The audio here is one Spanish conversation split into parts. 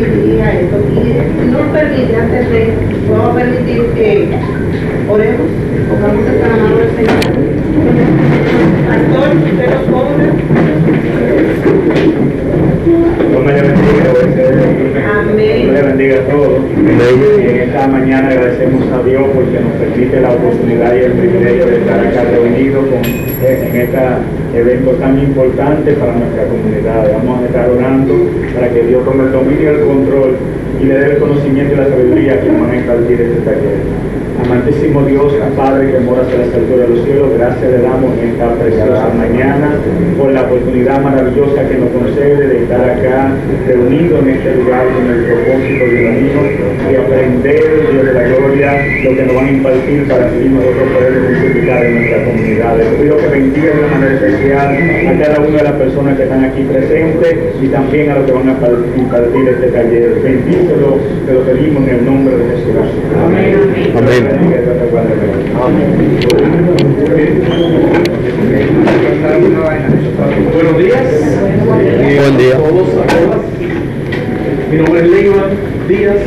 diría esto. Y no permite, antes de, vamos a permitir que oremos, pongamos esta mano del Señor. Pastor, usted los pobres. Dios me le bendiga, Amén. Dios le bendiga a todos. En esta mañana agradecemos a Dios porque nos permite la oportunidad y el privilegio de estar acá reunidos en este evento tan importante para nuestra comunidad. Vamos a estar orando para que Dios tome el dominio y el control y le dé el conocimiento y la sabiduría que van a impartir este taller. Amantísimo Dios, Padre que moras en las alturas de los cielos, gracias le damos en esta preciosa mañana por la oportunidad maravillosa que nos concede de estar acá reunidos en este lugar con el propósito de unirnos y aprender, Dios de la gloria, lo que nos van a impartir para así nosotros poder multiplicar en nuestra comunidad. Les pido que bendiga de una manera especial a cada una de las personas que están aquí presentes y también a los que van a impartir este taller. Bendícelo, te lo pedimos en el nombre de Jesús. Amén. Amén. Buenos días. Buen día. A todos, a todas. Mi nombre es Leiva Díaz.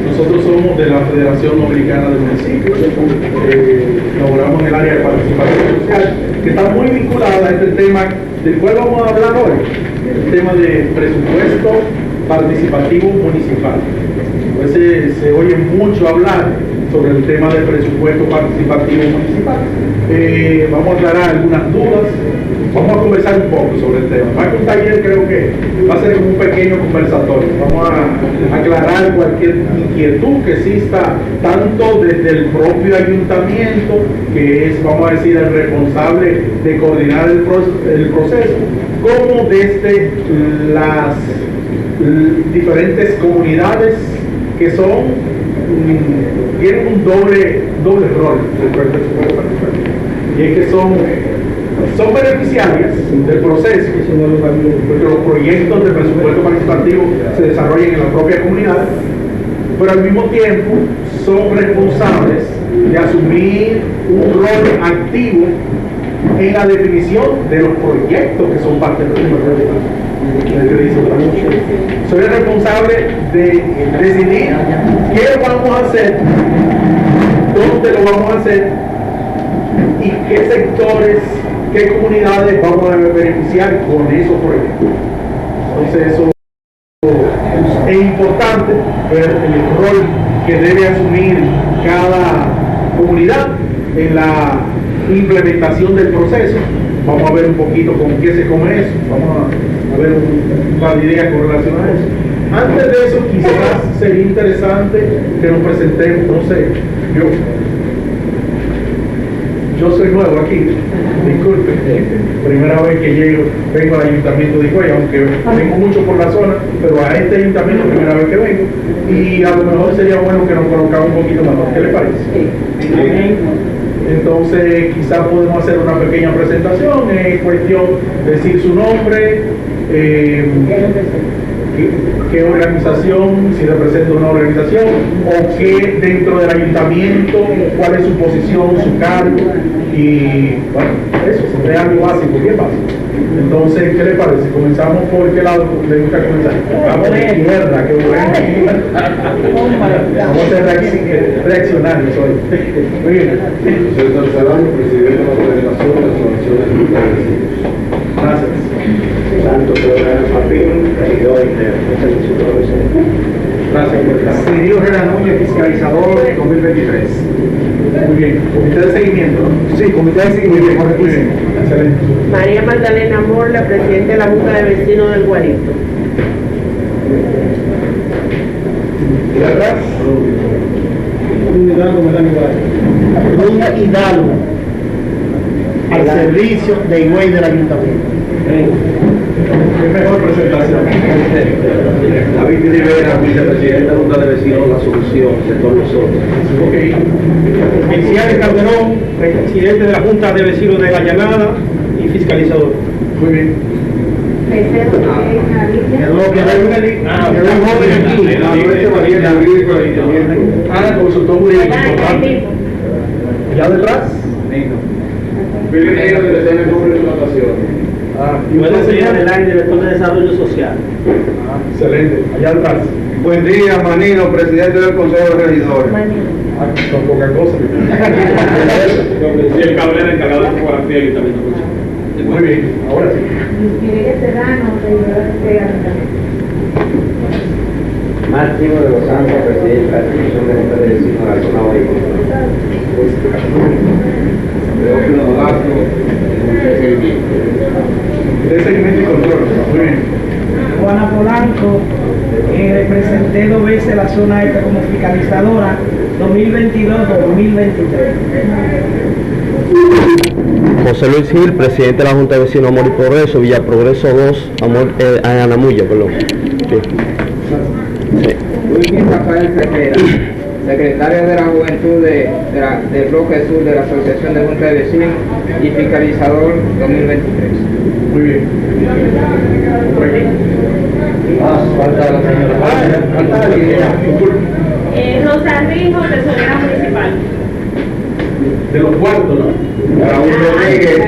Nosotros somos de la Federación Dominicana de Municipios. Laboramos en el área de participación social, que está muy vinculada a este tema del cual vamos a hablar hoy, el tema de presupuesto participativo municipal. A veces se oye mucho hablar sobre el tema del presupuesto participativo municipal. Vamos a aclarar algunas dudas, vamos a conversar un poco sobre el tema. Más que un taller, creo que va a ser como un pequeño conversatorio. Vamos a aclarar cualquier inquietud que exista, tanto desde el propio ayuntamiento, que es, vamos a decir, el responsable de coordinar el proceso, como desde las diferentes comunidades que tienen un doble rol dentro del presupuesto participativo, y es que son beneficiarias del proceso, porque los proyectos de presupuesto participativo se desarrollan en la propia comunidad, pero al mismo tiempo son responsables de asumir un rol activo en la definición de los proyectos que son parte del presupuesto participativo. Soy el responsable de decidir qué vamos a hacer, dónde lo vamos a hacer y qué sectores, qué comunidades vamos a beneficiar con esos proyectos. Entonces eso es importante, ver el rol que debe asumir cada comunidad en la implementación del proceso. Vamos a ver un poquito con qué se come eso, vamos a ver un par de ideas con relación a eso. Antes de eso, quizás sería interesante que nos presentemos. No sé, yo soy nuevo aquí, disculpe, primera vez que vengo al ayuntamiento de Higüey, aunque vengo mucho por la zona, pero a este ayuntamiento primera vez que vengo, y a lo mejor sería bueno que nos conozcamos un poquito mejor. ¿Qué le parece? Sí. Entonces quizás podemos hacer una pequeña presentación, en cuestión de decir su nombre, qué organización, si representa una organización, o qué dentro del ayuntamiento, cuál es su posición, su cargo, y bueno, eso sería algo básico, bien básico. Entonces, ¿qué le parece? Comenzamos por qué lado le gusta comenzar. Vamos de izquierda, qué bueno. Vamos a ser reaccionarios hoy. Muy bien. César Serrano, presidente de la Federación de Asociaciones de Vecinos. Gracias. Santo Teodoro Martín, regidor de Servicio de Vecinos. Gracias. Cirilo Herrera Núñez, fiscalizador 2023. Muy bien. Comité de seguimiento, ¿no? Sí, comité de seguimiento. Muy bien. Excelente. María Magdalena Morla, presidenta de la Junta de Vecinos del Guarito. ¿Y de atrás? Un Hidalgo al servicio de Higüey del ayuntamiento. Qué mejor presentación. David Rivera, vicepresidente de la Junta de Vecinos, la solución de todos nosotros. Ok. Feliciano Calderón, presidente de la Junta de Vecinos de La Llanada y fiscalizador. Muy bien. Consultor jurídico importante. ¿Ya detrás? Privilegio de tener nombre de explotación. Y Buenos usted, días, señor. del aire, director de Desarrollo Social. Excelente. Allá atrás. Buen día, Manino, presidente del Consejo de Regidores. Con poca cosa. Y el Cabrera encargado de fotografía y también. Muy bien, ahora sí. Máximo de los Santos, presidente de la Comisión de Junta de Vecinos de la Zona Oeste. Teófilo Nolasco, De seguimiento y control. Muy bien. Juana Polanco, representé 2 veces la zona esta como fiscalizadora 2022-2023. José Luis Gil, presidente de la Junta de Vecinos Amor y Progreso, Villa Progreso 2, Anamuya, perdón. Sí. Luis Rafael Cerquera, secretario de la Juventud del Bloque Sur de la Asociación de Junta de Vecinos y fiscalizador 2023. Muy bien. Por aquí. Falta la señora. Falta alguien. Rosa Rijo, tesorera municipal. De los cuartos, ¿no? Raúl Rodríguez,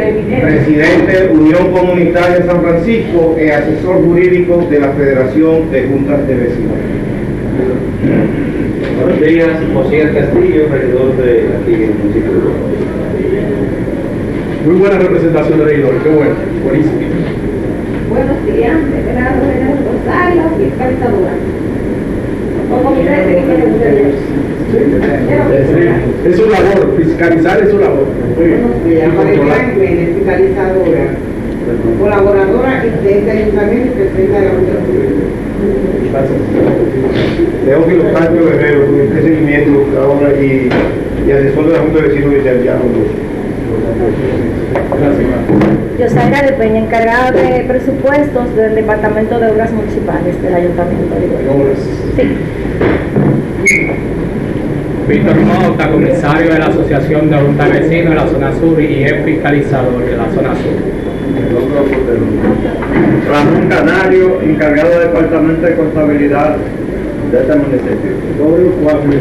presidente Unión Comunitaria San Francisco y asesor jurídico de la Federación de Juntas de Vecinos. Buenos días, José Castillo, regidor de aquí en el municipio de Uruguay. Muy buena representación de regidores, qué bueno, buenísimo. Buenos días, declarado de Rosario, fiscalizadora. O comité de seguimiento. Es su labor, fiscalizar es su labor. Muy bien. Buenos días, Y María controlar. Jiménez, fiscalizadora, colaboradora y de este ayuntamiento y presidenta de la Junta de Vecinos. Gracias. Teófilo Castro Guerrero, de seguimiento ahora y asesor de la Junta de Vecinos de Santiago. Gracias. Yosaira de Peña, encargada de presupuestos del Departamento de Obras Municipales del Ayuntamiento de Uruguay. Obras. Sí. Víctor Mota, comisario de la Asociación de Junta de Vecinos de la Zona Sur y es fiscalizador de la Zona Sur. Ramón Canario, encargado del Departamento de Contabilidad de este municipio. Por aquí.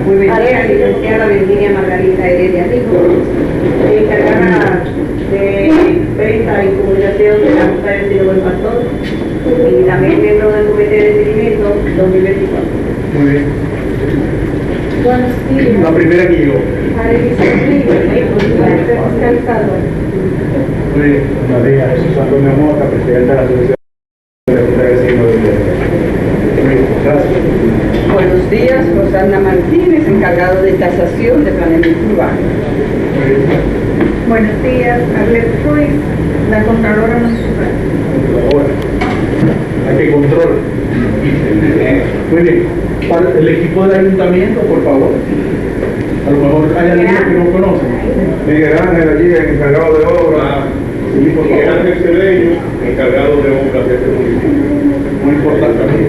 Muy buen día, licenciada Virginia Margarita Heredia Rico, encargada de venta y comunicación de la Junta de Vecinos del Pastor y también miembro del Comité de Seguimiento 2024. Muy bien. Buenos días. La primera que llegó. Fiscalizador. Muy bien. Buenos días, Jesús Antonio Mota, presidente de la Asociación de Junta de Vecinos de Villa. Muy bien. Gracias. Buenos días, Rosana Martínez, encargado de tasación de planeamiento urbano. Muy bien. Buenos días, Arlet Ruiz, la Contralora Municipal. Ahora. Hay que control. Muy bien. Para el equipo del ayuntamiento, por favor. A lo mejor hay alguien que no conoce. Miguel Ángel allí, encargado de obra. Sí, por favor. encargado de obras de este municipio.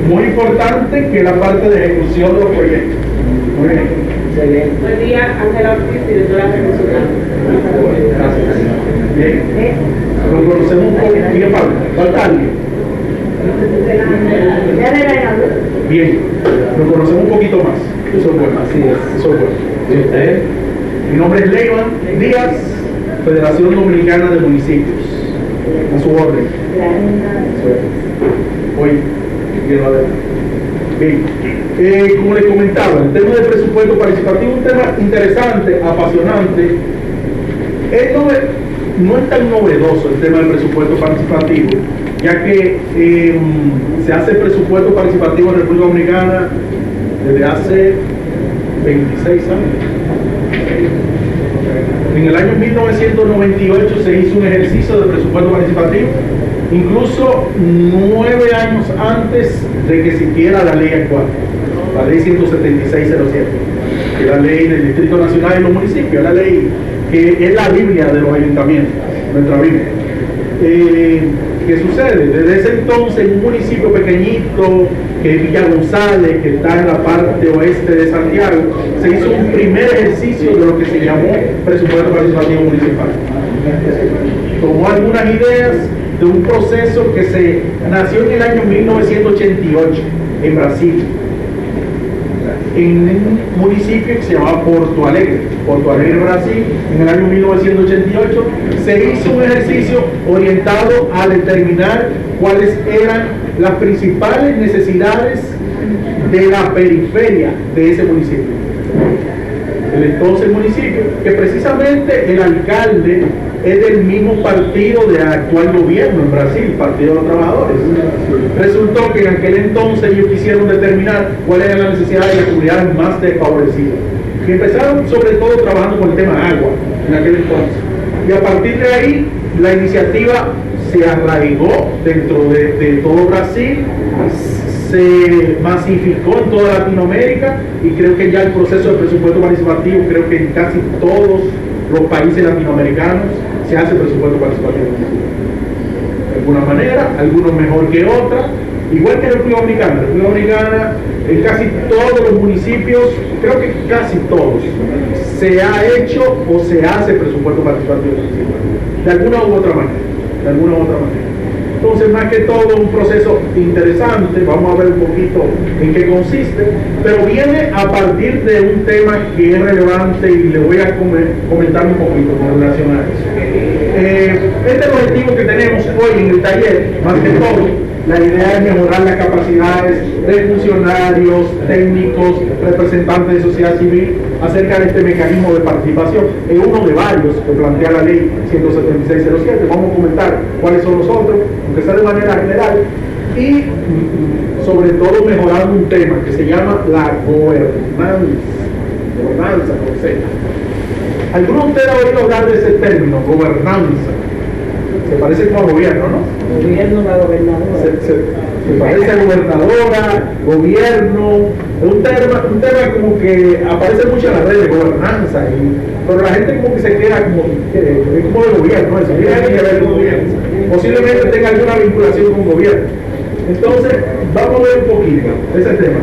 Muy importante que la parte de ejecución de los proyectos. Muy bien. Buen día, Ángela Ortiz, directora de Recursos Humanos. Gracias. Bien. Lo conocemos un poco. Bien, Pablo. ¿Falta alguien? Bien. Lo conocemos un poquito más. Eso es bueno. Así es. Eso es bueno. ¿Y usted? Mi nombre es Leiva Díaz, Federación Dominicana de Municipios. A su orden. Hoy, bien, bien. Como les comentaba, el tema del presupuesto participativo es un tema interesante, apasionante. Esto no es tan novedoso el tema del presupuesto participativo, ya que se hace el presupuesto participativo en la República Dominicana desde hace 26 años. En el año 1998 se hizo un ejercicio de presupuesto participativo, incluso 9 años antes de que existiera la ley actual, la ley 17607, que es la ley del Distrito Nacional y los municipios, la ley que es la Biblia de los ayuntamientos, nuestra Biblia. ¿Qué sucede? Desde ese entonces, en un municipio pequeñito, que es Villa González, que está en la parte oeste de Santiago, se hizo un primer ejercicio de lo que se llamó presupuesto participativo municipal. Tomó algunas ideas de un proceso que se nació en el año 1988 en Brasil. en un municipio que se llamaba Porto Alegre. Porto Alegre, Brasil, en el año 1988, se hizo un ejercicio orientado a determinar cuáles eran las principales necesidades de la periferia de ese municipio. El entonces municipio, que precisamente el alcalde es del mismo partido del actual gobierno en Brasil, Partido de los Trabajadores. Resultó que en aquel entonces ellos quisieron determinar cuáles eran las necesidades de las comunidades más desfavorecidas. Y empezaron sobre todo trabajando con el tema agua en aquel entonces. Y a partir de ahí, la iniciativa se arraigó dentro de todo Brasil, se masificó en toda Latinoamérica y creo que ya el proceso de presupuesto participativo, creo que en casi todos los países latinoamericanos se hace presupuesto participativo. De alguna manera, algunos mejor que otras, igual que en República Dominicana. En República Dominicana, en casi todos los municipios, creo que casi todos, se ha hecho o se hace presupuesto participativo de alguna u otra manera. De alguna u otra manera. Entonces, más que todo, un proceso interesante, vamos a ver un poquito en qué consiste, pero viene a partir de un tema que es relevante y le voy a comentar un poquito con relación a eso. Este es el objetivo que tenemos hoy en el taller, más que todo. La idea es mejorar las capacidades de funcionarios, técnicos, representantes de sociedad civil acerca de este mecanismo de participación. Es uno de varios que plantea la ley 17607. Vamos a comentar cuáles son los otros, aunque sea de manera general, y sobre todo mejorando un tema que se llama la gobernanza con Z. ¿Alguno de ustedes ha oído hablar de ese término, gobernanza? Se parece como a gobierno, ¿no? Gobierno, la gobernadora. Se parece a gobernadora, gobierno, un tema como que aparece mucho en las redes de gobernanza, pero la gente como que se queda como de gobierno, eso tiene que ver con gobierno. Posiblemente tenga alguna vinculación con gobierno. Entonces, vamos a ver un poquito ese tema.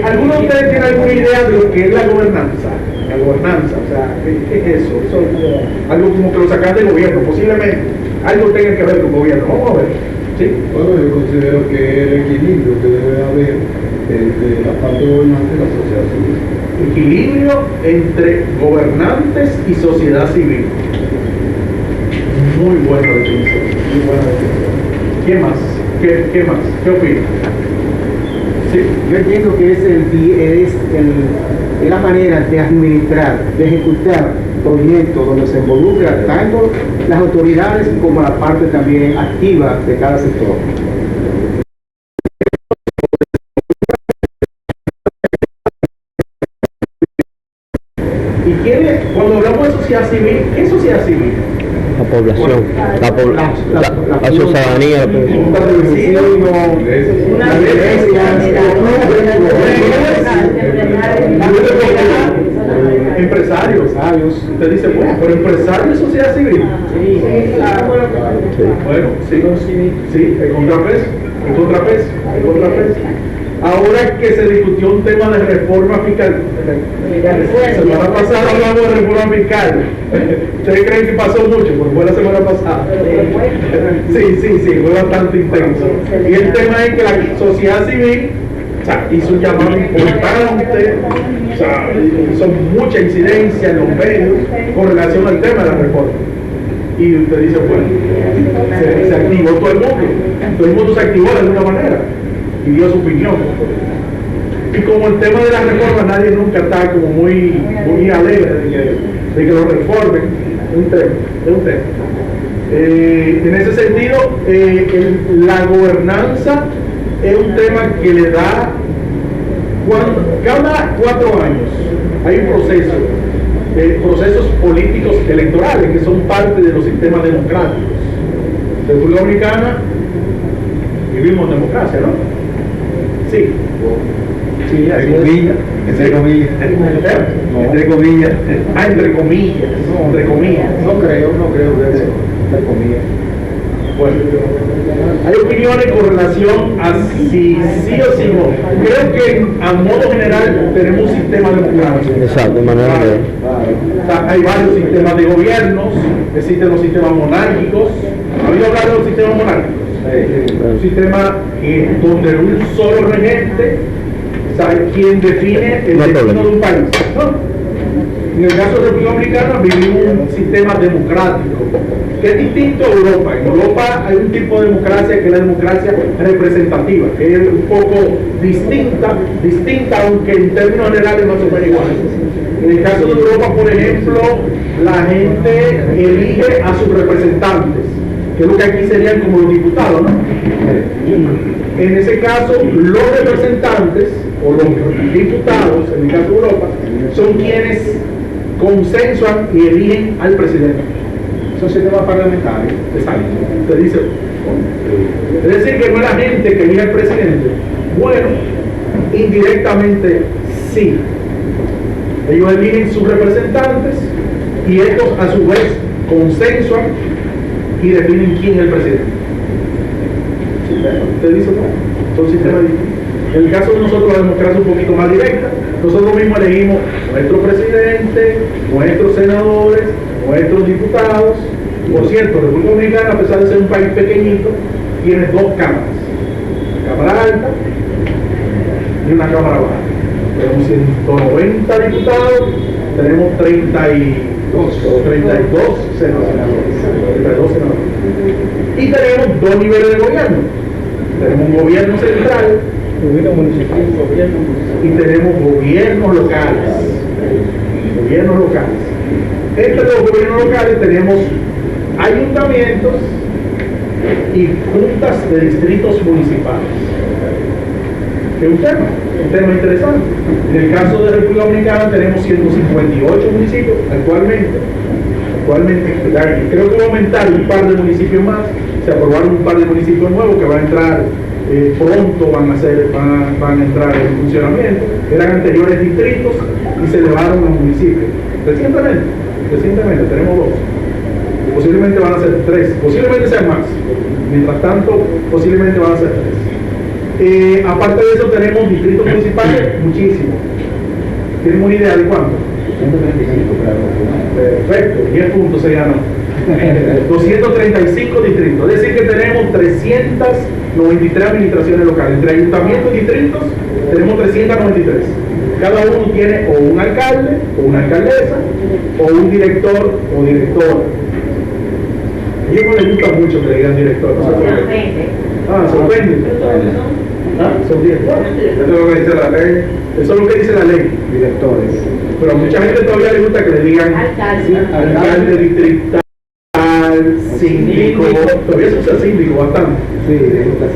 ¿Alguno de ustedes tiene alguna idea de lo que es la gobernanza? La gobernanza, o sea, ¿qué es eso? Eso es algo como que lo sacan del gobierno, posiblemente algo tenga que ver con el gobierno. Vamos a ver. ¿Sí? Bueno, yo considero que el equilibrio que debe haber entre la parte gobernante y la sociedad civil. Equilibrio entre gobernantes y sociedad civil. Muy buena definición. Muy buena definición. ¿Quién más? ¿Qué más? ¿Qué opinas? ¿Sí? Yo entiendo que es la manera de administrar, de ejecutar proyectos donde se involucra tanto las autoridades como la parte también activa de cada sector. ¿Y quién es? Cuando hablamos de sociedad civil, ¿qué es sociedad civil? La población, la ciudadanía. Empresarios. Usted dice, bueno, pero empresarios y sociedad civil. Sí, claro. Bueno, sí, el contrapeso. Ahora que se discutió un tema de reforma fiscal, la semana pasada hablamos de reforma fiscal. ¿Ustedes creen que pasó mucho? Pues fue la semana pasada. Sí, fue bastante intenso. Y el tema es que la sociedad civil hizo un llamado importante, hizo mucha incidencia en los medios con relación al tema de la reforma. Y usted dice, bueno, se activó todo el mundo se activó de alguna manera y dio su opinión. Y como el tema de la reforma, nadie nunca está como muy alegre de que lo reformen. Es un tema. En ese sentido, la gobernanza es un tema que le da, cada 4 años hay un procesos políticos electorales que son parte de los sistemas democráticos. En República Dominicana vivimos en democracia, ¿no? Sí. Sí, entre comillas. Entre comillas. Entre comillas. No creo que sea entre comillas. Bueno, hay opiniones con relación a si sí o si no. Creo que a modo general tenemos un sistema democrático. Exacto, de manera hay varios sistemas de gobiernos, existen los sistemas monárquicos. ¿Ha oído hablar de los sistemas monárquicos? Un sistema donde un solo regente O sea, quien define el destino de un país, ¿no? En el caso de República Dominicana vivimos un sistema democrático que es distinto a Europa. En Europa hay un tipo de democracia que es la democracia representativa, que es un poco distinta, aunque en términos generales más o menos igual. En el caso de Europa, por ejemplo, la gente elige a sus representantes, que es lo que aquí serían como los diputados, ¿no? En ese caso, los representantes o los diputados, en el caso de Europa, son quienes consensuan y eligen al presidente. Es un sistema parlamentario. Exacto. Te dice. Es decir, que no es la gente que elige al presidente. Bueno, indirectamente sí. Ellos eligen sus representantes y estos a su vez consensuan y definen quién es el presidente. ¿Te dice no? Son sistemas distintos. En el caso de nosotros, la democracia es un poquito más directa. Nosotros mismos elegimos nuestro presidente, nuestros senadores, nuestros diputados. Por cierto, República Dominicana, a pesar de ser un país pequeñito, tiene dos cámaras. Cámara alta y una cámara baja. Tenemos 190 diputados, tenemos 32 senadores. Y tenemos dos niveles de gobierno. Tenemos un gobierno central y tenemos gobiernos locales. Entre los gobiernos locales tenemos ayuntamientos y juntas de distritos municipales. Que es un tema interesante. En el caso de República Dominicana tenemos 158 municipios actualmente, creo que va a aumentar un par de municipios más. Se aprobaron un par de municipios nuevos que van a entrar pronto, van a entrar en funcionamiento. Eran anteriores distritos y se elevaron los municipios. Recientemente tenemos dos. Posiblemente van a ser tres, posiblemente sean más. Mientras tanto, posiblemente van a ser tres. Aparte de eso, tenemos distritos municipales, muchísimos. ¿Tienen una idea de cuánto? 135, claro. Perfecto, 10 puntos se ganó. 235 distritos, es decir que tenemos 393 administraciones locales. Entre ayuntamientos y distritos tenemos 393. Cada uno tiene o un alcalde, o una alcaldesa, o un director o directora. A ellos no les gusta mucho que le digan director. Sorprende. Son 10. Eso es lo que dice la ley. Eso es lo que dice la ley. Directores. Pero a mucha gente todavía le gusta que le digan alcalde distrital, síndico. Todavía se usa síndico bastante.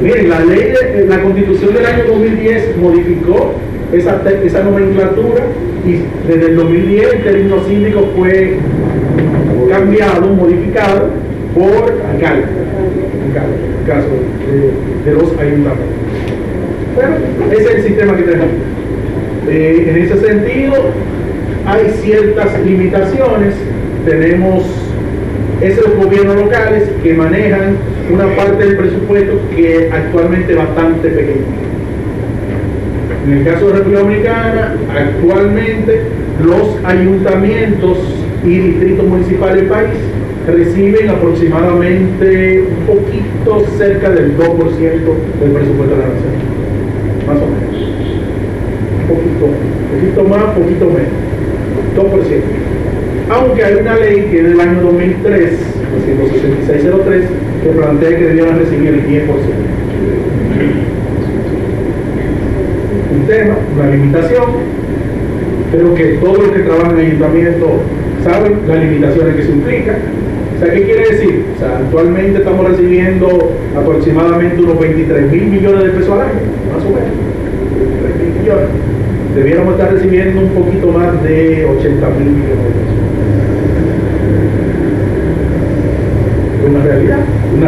Miren, la ley, la constitución del año 2010 modificó esa nomenclatura y desde el 2010 el término síndico fue cambiado, modificado por alcalde. En el caso de los ayuntamientos. Pero ese es el sistema que tenemos. En ese sentido, hay ciertas limitaciones. Tenemos esos gobiernos locales que manejan una parte del presupuesto que actualmente es bastante pequeña. En el caso de República Dominicana, actualmente los ayuntamientos y distritos municipales del país reciben aproximadamente un poquito cerca del 2% del presupuesto de la nación. Más o menos. Poquito más, poquito menos. 2%. Aunque hay una ley que es del año 2003, 16603, que plantea que debieran recibir el 10%. Un tema, una limitación, pero que todos los que trabajan en el ayuntamiento saben las limitaciones que se implican. O sea, ¿qué quiere decir? O sea, actualmente estamos recibiendo aproximadamente unos 23.000 millones de pesos al año, más o menos. 23.000 millones. Debiéramos estar recibiendo un poquito más de 80.000 millones de pesos. Una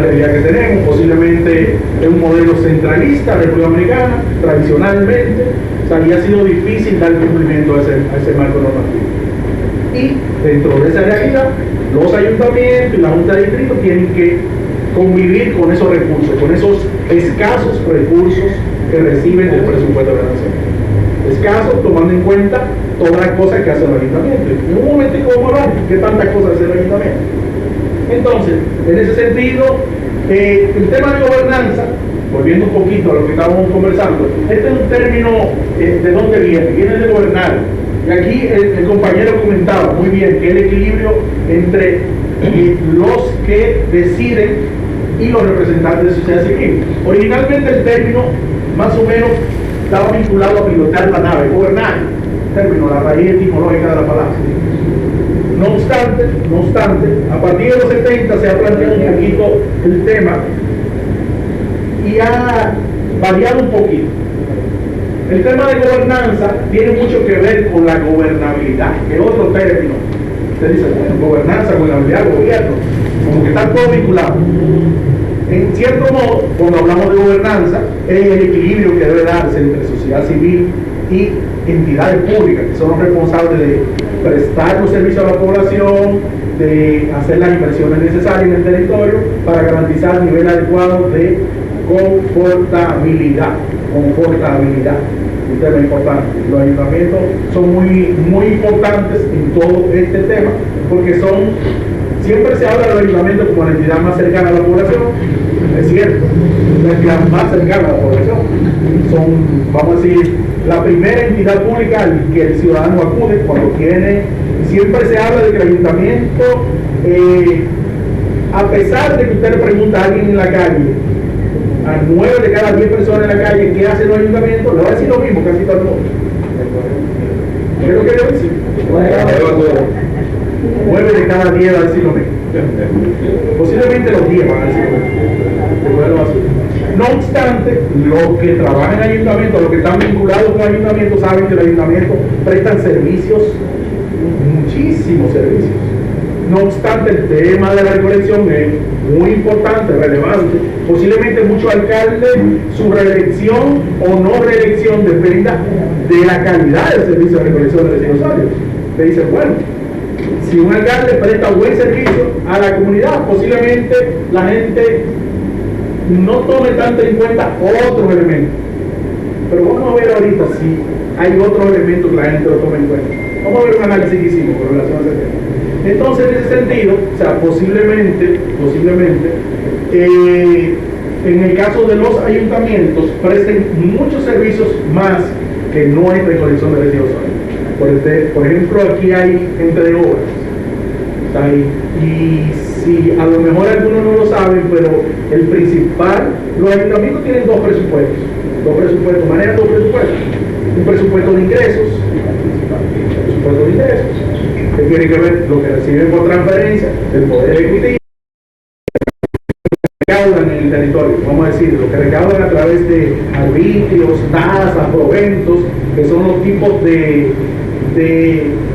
realidad que tenemos, posiblemente es un modelo centralista, República Dominicana, tradicionalmente, o sea, y ha sido difícil dar cumplimiento a ese marco normativo. Y dentro de esa realidad, los ayuntamientos y la Junta de Distrito tienen que convivir con esos recursos, con esos escasos recursos que reciben del presupuesto de la nación. Escasos tomando en cuenta todas las cosas que hace el ayuntamiento. En un momentico vamos a hablar de qué tantas cosas hace el ayuntamiento. Entonces, en ese sentido, el tema de gobernanza volviendo un poquito a lo que estábamos conversando, este es un término, ¿de dónde viene? Viene de gobernar. Y aquí el compañero comentaba muy bien que el equilibrio entre los que deciden y los representantes de sociedad civil. Originalmente el término más o menos estaba vinculado a pilotar la nave, gobernar, término, la raíz etimológica de la palabra. No obstante, a partir de los 70 se ha planteado un poquito el tema y ha variado un poquito. El tema de gobernanza tiene mucho que ver con la gobernabilidad, que es otro término. Usted dice, bueno, gobernanza, gobernabilidad, gobierno, como que está todo vinculado. En cierto modo, cuando hablamos de gobernanza, es el equilibrio que debe darse entre sociedad civil y entidades públicas, que son los responsables de prestar los servicios a la población, de hacer las inversiones necesarias en el territorio para garantizar el nivel adecuado de confortabilidad. Un tema importante. Los ayuntamientos son muy importantes en todo este tema porque siempre se habla de los ayuntamientos como la entidad más cercana a la población. Es cierto, la entidad más cercana a la población. Son, vamos a decir, la primera entidad pública al que el ciudadano acude cuando tiene. Siempre se habla de que el ayuntamiento, a pesar de que usted le pregunta a alguien en la calle, a 9 de cada 10 personas en la calle, ¿qué hacen los ayuntamientos? Le va a decir lo mismo casi todo el mundo. ¿Qué es lo que le va a decir? 9 de cada 10 va a decir lo mismo. Posiblemente los 10 van a decir lo mismo. No obstante, los que trabajan en ayuntamientos, los que están vinculados con ayuntamientos, saben que los ayuntamientos prestan servicios, muchísimos servicios. No obstante, el tema de la recolección es muy importante, relevante. Posiblemente muchos alcaldes, su reelección o no reelección dependa de la calidad del servicio de recolección de residuos sólidos. Te dicen, bueno, si un alcalde presta un buen servicio a la comunidad, posiblemente la gente no tome tanto en cuenta otros elementos. Pero vamos a ver ahorita si hay otros elementos que la gente lo tome en cuenta. Vamos a ver un análisis que hicimos con relación a ese tema. Entonces, en ese sentido, o sea, posiblemente, en el caso de los ayuntamientos, presten muchos servicios más que no hay recolección de residuos sólidos. Por ejemplo, aquí hay gente de obras. Y si a lo mejor algunos no lo saben, pero el principal, los ayuntamientos tienen dos presupuestos, manejan dos presupuestos. Un presupuesto de ingresos, que tiene que ver lo que reciben por transferencia del Poder Ejecutivo, recaudan en el territorio, vamos a decir, lo que recaudan a través de arbitrios, tasas, proventos, que son los tipos de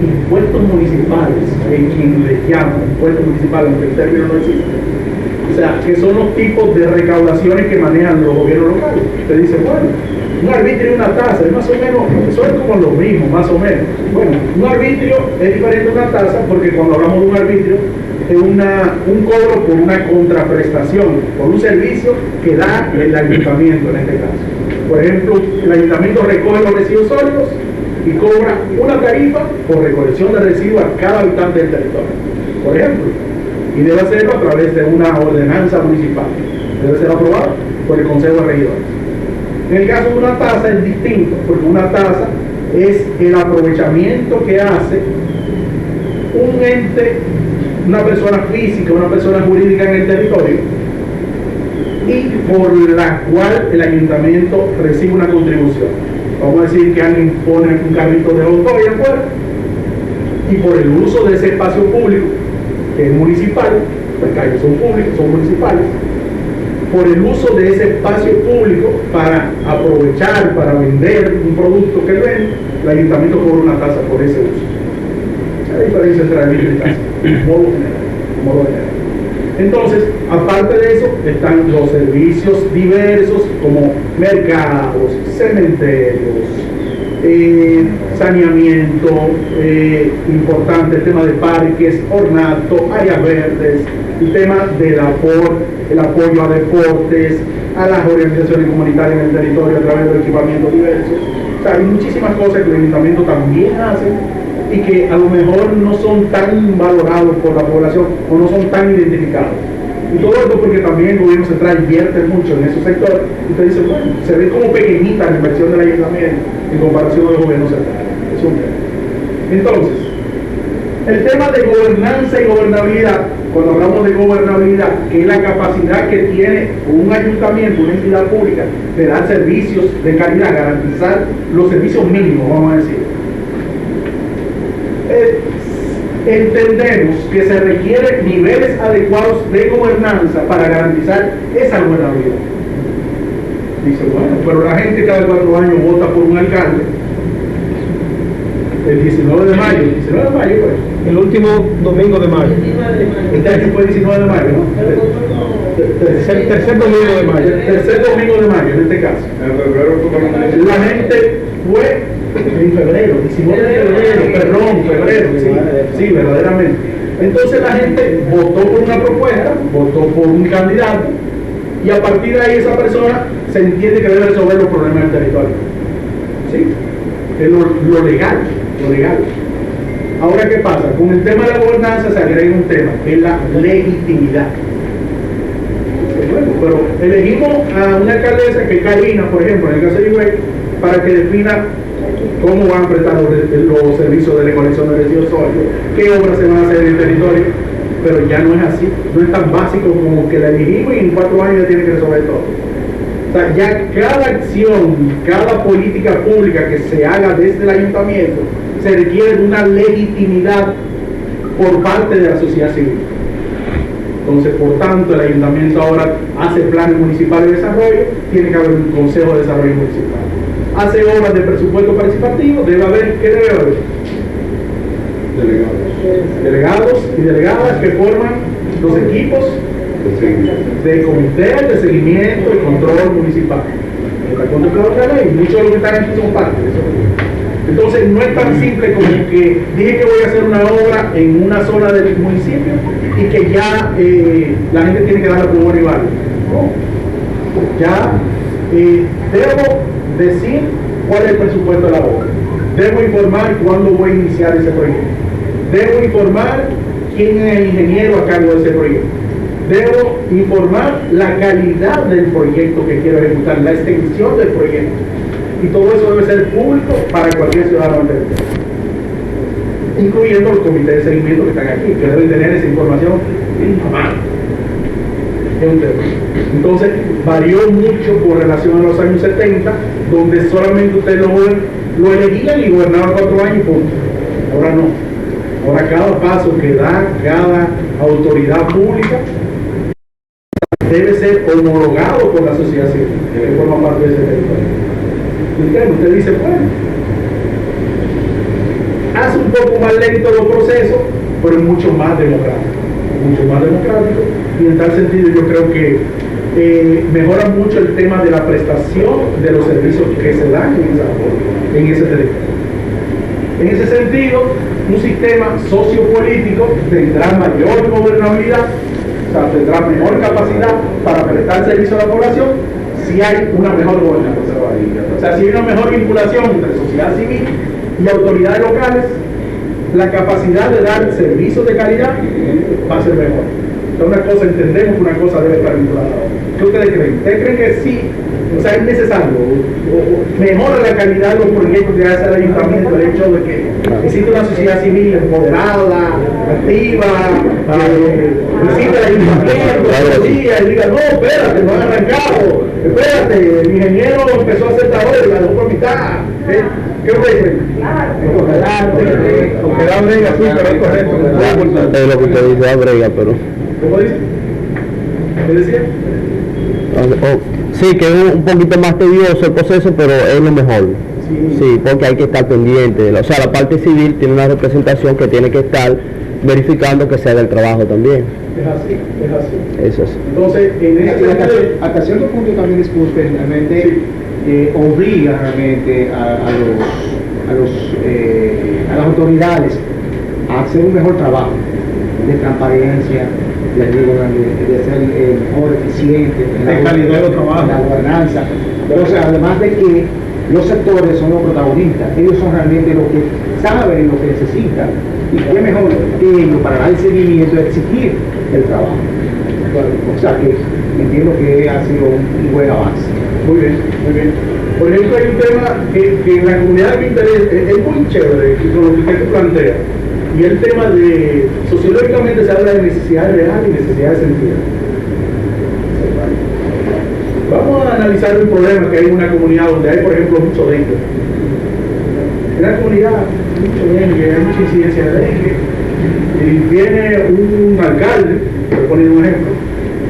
impuestos municipales, en quien les llaman impuestos municipales, aunque el término no existe. O sea, que son los tipos de recaudaciones que manejan los gobiernos locales. Usted dice, bueno, un arbitrio y una tasa, es más o menos, eso es como lo mismo, más o menos. Bueno, un arbitrio es diferente a una tasa porque cuando hablamos de un arbitrio es un cobro por una contraprestación, por un servicio que da el ayuntamiento en este caso. Por ejemplo, el ayuntamiento recoge los residuos sólidos y cobra una tarifa por recolección de residuos a cada habitante del territorio, por ejemplo, y debe hacerlo a través de una ordenanza municipal, debe ser aprobada por el Consejo de Regidores. En el caso de una tasa es distinto, porque una tasa es el aprovechamiento que hace un ente, una persona física, una persona jurídica en el territorio, y por la cual el ayuntamiento recibe una contribución. Vamos a decir que alguien pone un carrito de auto ahí afuera, y por el uso de ese espacio público, que es municipal, las calles son públicas, son municipales, por el uso de ese espacio público para aprovechar, para vender un producto que vende, el ayuntamiento cobra una tasa por ese uso. La diferencia entre arbitrio y tasa, modo general. Entonces, aparte de eso, están los servicios diversos como mercados, cementerios, saneamiento, importante el tema de parques, ornato, áreas verdes, el tema del el apoyo a deportes, a las organizaciones comunitarias en el territorio a través de equipamientos diversos. O sea, hay muchísimas cosas que el ayuntamiento también hace y que a lo mejor no son tan valorados por la población o no son tan identificados. Y todo esto porque también el gobierno central invierte mucho en esos sectores. Y usted dice, bueno, se ve como pequeñita la inversión del ayuntamiento en comparación del gobierno central. Es un tema. Entonces, el tema de gobernanza y gobernabilidad, cuando hablamos de gobernabilidad, que es la capacidad que tiene un ayuntamiento, una entidad pública, de dar servicios de calidad, garantizar los servicios mínimos, vamos a decir. Entendemos que se requieren niveles adecuados de gobernanza para garantizar esa gobernabilidad. Dice, bueno, pero la gente cada 4 años vota por un alcalde. El 19 de mayo, pues. El último domingo de mayo. Este año fue el 19 de mayo, ¿no? Tercer domingo de mayo. Tercer domingo de mayo, en este caso. La gente fue en febrero, 19 de febrero, sí, verdaderamente. Entonces la gente votó por una propuesta, votó por un candidato, y a partir de ahí esa persona se entiende que debe resolver los problemas del territorio. ¿Sí? Es lo legal. Ahora, ¿qué pasa? Con el tema de la gobernanza se agrega un tema, que es la legitimidad. Bueno, pero elegimos a una alcaldesa que es Karina, por ejemplo, en el caso de Higüey, para que defina cómo van a prestar los servicios de recolección de residuos sólidos, qué obras se van a hacer en el territorio, pero ya no es así, no es tan básico como que la elegimos y en 4 años ya tiene que resolver todo. O sea, ya cada acción, cada política pública que se haga desde el ayuntamiento se requiere de una legitimidad por parte de la sociedad civil. Entonces, por tanto, el ayuntamiento ahora hace planes municipales de desarrollo, tiene que haber un consejo de desarrollo municipal. Hace obras de presupuesto participativo, debe haber, ¿qué debe haber? Delegados y delegadas que forman los equipos de comité de seguimiento y control municipal. Está contemplado en la ley, muchos de los que están aquí son parte de eso. Entonces no es tan simple como que dije que voy a hacer una obra en una zona del municipio y que ya la gente tiene que darle por y vale. No. Ya debo decir cuál es el presupuesto de la obra. Debo informar cuándo voy a iniciar ese proyecto. Debo informar quién es el ingeniero a cargo de ese proyecto. Debo informar la calidad del proyecto que quiero ejecutar, la extensión del proyecto. Y todo eso debe ser público para cualquier ciudadano del territorio, incluyendo los comités de seguimiento que están aquí, que deben tener esa información a mano. Es un tema. Entonces, varió mucho con relación a los años 70, donde solamente ustedes lo elegían y gobernaban 4 años y punto. Ahora no. Ahora cada paso que da cada autoridad pública debe ser homologado por la sociedad civil, que forma parte de ese territorio. Usted dice, bueno, hace un poco más lento los procesos, pero mucho más democrático. Y en tal sentido yo creo que mejora mucho el tema de la prestación de los servicios que se dan en ese territorio. En ese sentido, un sistema sociopolítico tendrá mayor gobernabilidad, o sea, tendrá mejor capacidad para prestar servicio a la población si hay una mejor gobernanza. O sea, si hay una mejor vinculación entre sociedad civil y autoridades locales, la capacidad de dar servicios de calidad va a ser mejor. Entonces, una cosa entendemos que una cosa debe estar vinculada a la otra. ¿Qué ustedes creen? ¿Ustedes creen que sí? O sea, es necesario, mejora la calidad de los proyectos que hace el ayuntamiento, el hecho de que existe una sociedad civil empoderada, activa, visita el ayuntamiento y diga, no, espérate, no han arrancado, espérate, el ingeniero empezó a hacer esta obra y la dejó por mitad. ¿Qué ustedes creen? Porque da brega, sí, pero es correcto. Es lo que usted dice, da brega, pero... ¿Cómo dice? ¿Qué decía? Sí, que es un poquito más tedioso el proceso, pero es lo mejor. Sí, porque hay que estar pendiente. O sea, la parte civil tiene una representación que tiene que estar verificando que se haga el trabajo también. Es así. Eso es. Entonces, en este hasta cierto punto también es justo, realmente obliga realmente a las autoridades a hacer un mejor trabajo de transparencia, de ser mejor eficiente en la calidad de trabajo, en la gobernanza. Pero, o sea, además de que los sectores son los protagonistas, ellos son realmente los que saben lo que necesitan, y qué mejor que ellos para dar el seguimiento y exigir el trabajo. O sea que entiendo que ha sido un buen avance. Muy bien, muy bien. Por ejemplo, hay un tema que en la comunidad me interesa, es muy chévere con lo que usted plantea. Y el tema de, sociológicamente se habla de necesidad real y necesidad de sentido. Vamos a analizar un problema que hay en una comunidad donde hay, por ejemplo, mucho dengue. En la comunidad, mucho dengue, hay mucha incidencia de dengue. Y viene un alcalde, voy a poner un ejemplo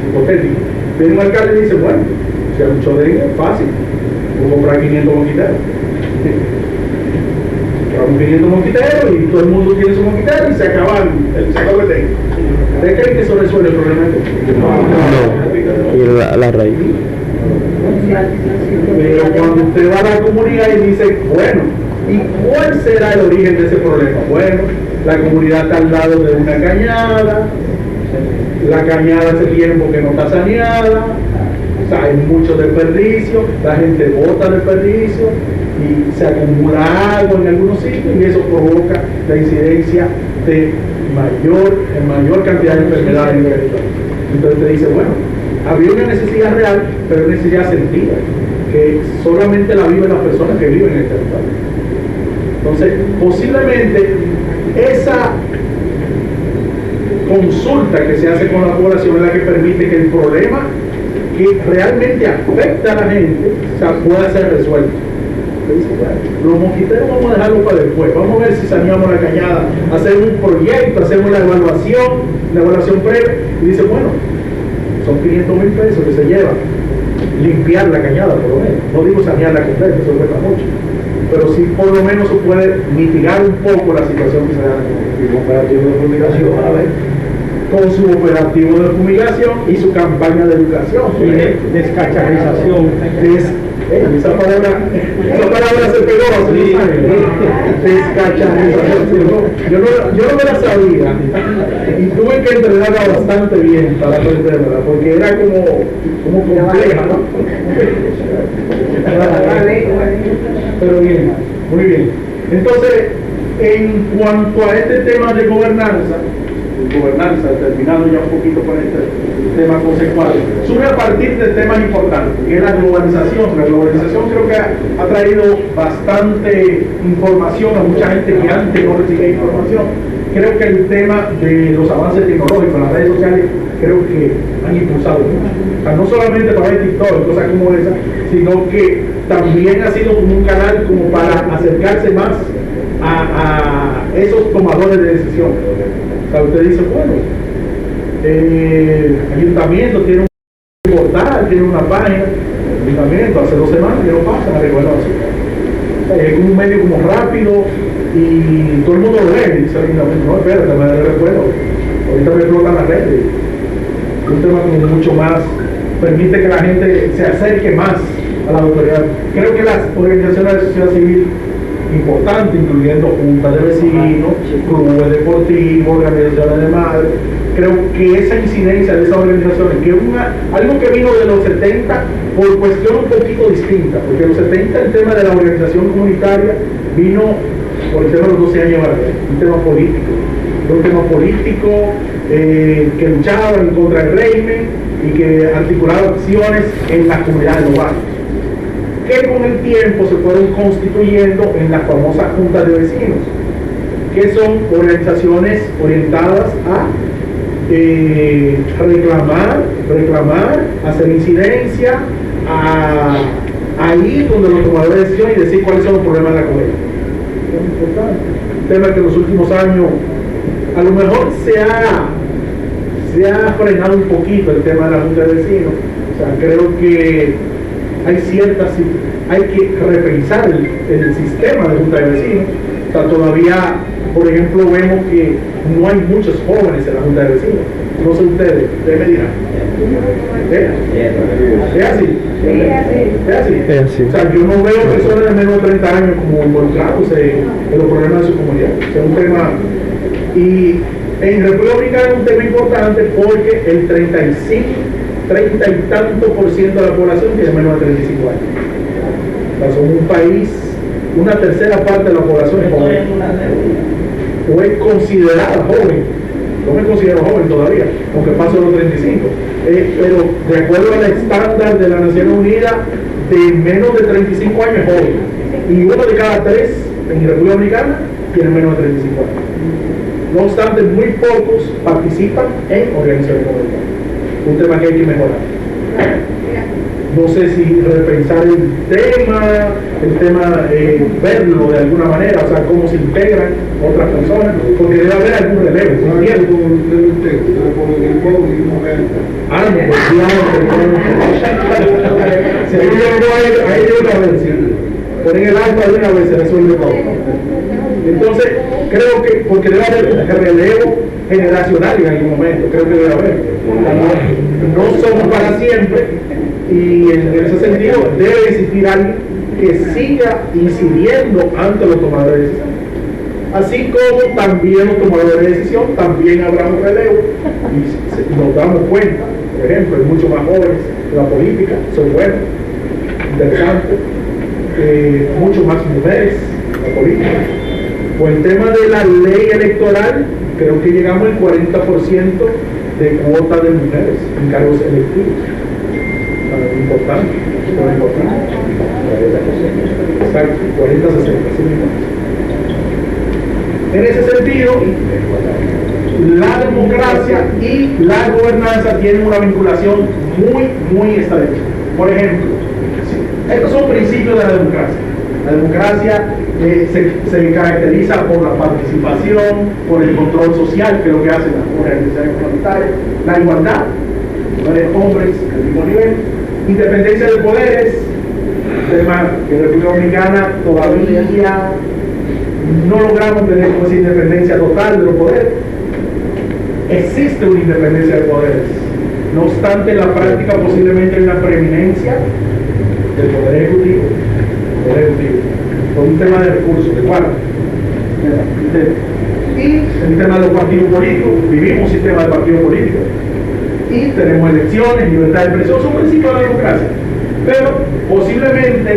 hipotético, viene un alcalde y dice, bueno, si hay mucho dengue, es fácil, voy a comprar 500 mosquiteros. Compramos 500 mosquiteros y todo el mundo tiene su mosquitero y se acaba el dengue. ¿Ustedes creen que eso resuelve el problema de dengue? No, y la raíz. Pero cuando usted va a la comunidad y dice, bueno, ¿y cuál será el origen de ese problema? Bueno, la comunidad está al lado de una cañada, la cañada hace tiempo que no está saneada, o sea, hay mucho desperdicio, la gente bota desperdicio y se acumula agua en algunos sitios y eso provoca la incidencia de mayor cantidad de enfermedades en el territorio. Entonces te dice, bueno, había una necesidad real, pero una necesidad sentida, que solamente la viven las personas que viven en el territorio. Entonces, posiblemente esa consulta que se hace con la población es la que permite que el problema que realmente afecta a la gente, o sea, pueda ser resuelto. Los mosquiteros vamos a dejarlo para después, vamos a ver si saneamos la cañada, hacemos un proyecto, hacemos la evaluación previa, y dice, bueno, son 500,000 pesos que se lleva limpiar la cañada, por lo menos. No digo sanearla completa, eso cuesta mucho, pero sí por lo menos se puede mitigar un poco la situación que se da en el operativo de fumigación, a ver, con su operativo de fumigación y su campaña de educación y de descacharrización. Esa palabra se pegó hace unos años. Descacharrización. Yo no me la sabía y tuve que entrenarla bastante bien para aprenderla, porque era como compleja, ¿no? Pero bien, muy bien. Entonces, en cuanto a este tema de gobernanza, terminando ya un poquito con este tema consecuente, surge a partir de temas importantes, que es la globalización. La globalización creo que ha traído bastante información a mucha gente que antes no recibía información. Creo que el tema de los avances tecnológicos, las redes sociales, creo que han impulsado mucho. O sea, no solamente para el TikTok, cosas como esa, sino que también ha sido como un canal como para acercarse más a esos tomadores de decisión. O sea, usted dice, bueno, el ayuntamiento tiene un portal, tiene una página, el ayuntamiento hace 2 semanas que no pasa, la recuerdo así. O sea, es como un medio como rápido y todo el mundo lo ve y dice, no, espérate, me recuerdo, ahorita me explotan las redes. Es un tema como mucho más, permite que la gente se acerque más a la autoridad. Creo que las organizaciones de la sociedad civil importante, incluyendo juntas de vecinos, clubes deportivos, organizaciones de madres. Creo que esa incidencia de esas organizaciones, que es algo que vino de los 70 por cuestión un poquito distinta, porque en los 70 el tema de la organización comunitaria vino por el tema de los 12 años, un tema político que luchaba en contra del régimen y que articulaba acciones en las comunidades locales, que con el tiempo se fueron constituyendo en las famosas juntas de vecinos, que son organizaciones orientadas a reclamar, hacer incidencia, a ir donde los tomadores de decisión y decir cuáles son los problemas de la comunidad. Es importante. Un tema que en los últimos años a lo mejor se ha frenado un poquito el tema de la junta de vecinos. O sea, creo que hay que repensar el sistema de junta de vecinos. O sea, todavía, por ejemplo, vemos que no hay muchos jóvenes en la junta de vecinos. No sé ustedes me dirán. ¿Es así? ¿Es así? O sea, yo no veo personas de menos de 30 años como involucrándose en los problemas de su comunidad. O sea, un tema. Y en República Dominicana es un tema importante porque el 30 y tanto por ciento de la población tiene menos de 35 años. O sea, somos un país, una tercera parte de la población es joven, o es considerada joven. Yo me considero joven todavía, aunque paso los 35. Pero de acuerdo al estándar de las Naciones Unidas, de menos de 35 años es joven. Y uno de cada 3 en República Dominicana tiene menos de 35 años. No obstante, muy pocos participan en organizaciones comunitarias. Un tema que hay que mejorar. No sé si repensar el tema verlo de alguna manera, o sea, cómo se integran otras personas, porque debe haber algún relevo. Ahí de una vez, ponen el agua de una vez, se resuelve todo. Entonces, creo que, porque debe haber relevo generacional en algún momento, creo que debe haber. No somos para siempre, y en ese sentido debe existir alguien que siga incidiendo ante los tomadores de decisión. Así como también los tomadores de decisión, también habrá un relevo, y nos damos cuenta, por ejemplo, hay muchos más jóvenes en la política, son buenos, interesantes, mucho más mujeres en la política. Por el tema de la ley electoral, creo que llegamos al 40% de cuota de mujeres en cargos electivos. Importante, muy importante. Exacto, 40-60, en ese sentido, la democracia y la gobernanza tienen una vinculación muy estrecha. Por ejemplo, estos son principios de la democracia. La democracia se caracteriza por la participación, por el control social, que es lo que hacen las organizaciones comunitarias, la igualdad, mujeres, hombres, al mismo nivel, independencia de poderes, tema que en República Dominicana todavía no logramos tener como esa independencia total de los poderes. Existe una independencia de poderes, no obstante en la práctica posiblemente hay una preeminencia del poder ejecutivo, por un tema de recursos, de cuarto. Y el tema de los partidos políticos, vivimos un sistema de partidos políticos y tenemos elecciones, libertad de expresión, son principios de la democracia. Pero posiblemente,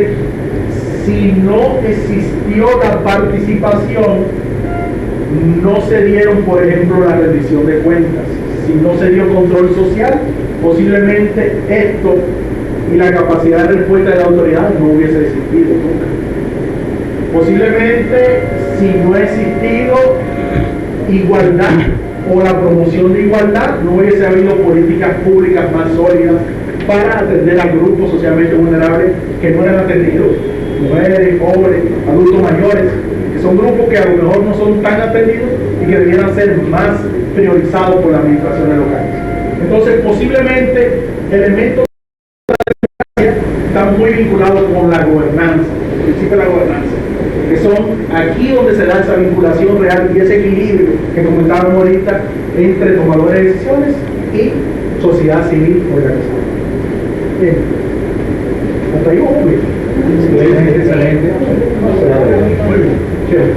si no existió la participación, no se dieron, por ejemplo, la rendición de cuentas. Si no se dio control social, posiblemente esto y la capacidad de respuesta de la autoridad no hubiese existido nunca. Posiblemente, si no ha existido igualdad o la promoción de igualdad, no hubiese habido políticas públicas más sólidas para atender a grupos socialmente vulnerables que no eran atendidos, mujeres, jóvenes, adultos mayores, que son grupos que a lo mejor no son tan atendidos y que debieran ser más priorizados por las administraciones locales. Entonces, posiblemente, elementos están muy vinculados con la gobernanza, el principio de la gobernanza, que son aquí donde se da esa vinculación real y ese equilibrio que comentábamos ahorita entre tomadores de decisiones y sociedad civil organizada. Bien. Hasta ahí vamos bien. Excelente. Muy bien. Chévere.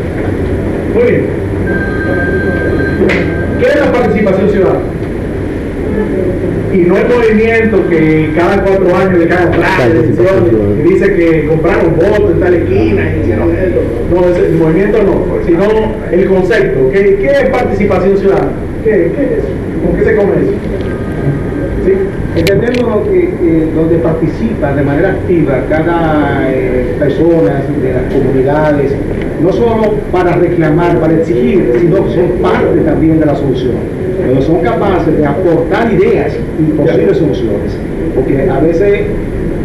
Muy bien. ¿Qué es la participación ciudadana? Y no el movimiento que cada 4 años le cae atrás de decisiones y dice que compraron votos en tal esquina y hicieron esto. No, el movimiento no, sino el concepto. ¿Qué es participación ciudadana? ¿Qué es eso? ¿Con qué se come eso? ¿Sí? Entendemos que donde participa de manera activa cada persona de las comunidades, no solo para reclamar, para exigir, sino que son parte también de la solución, pero son capaces de aportar ideas y posibles soluciones, porque a veces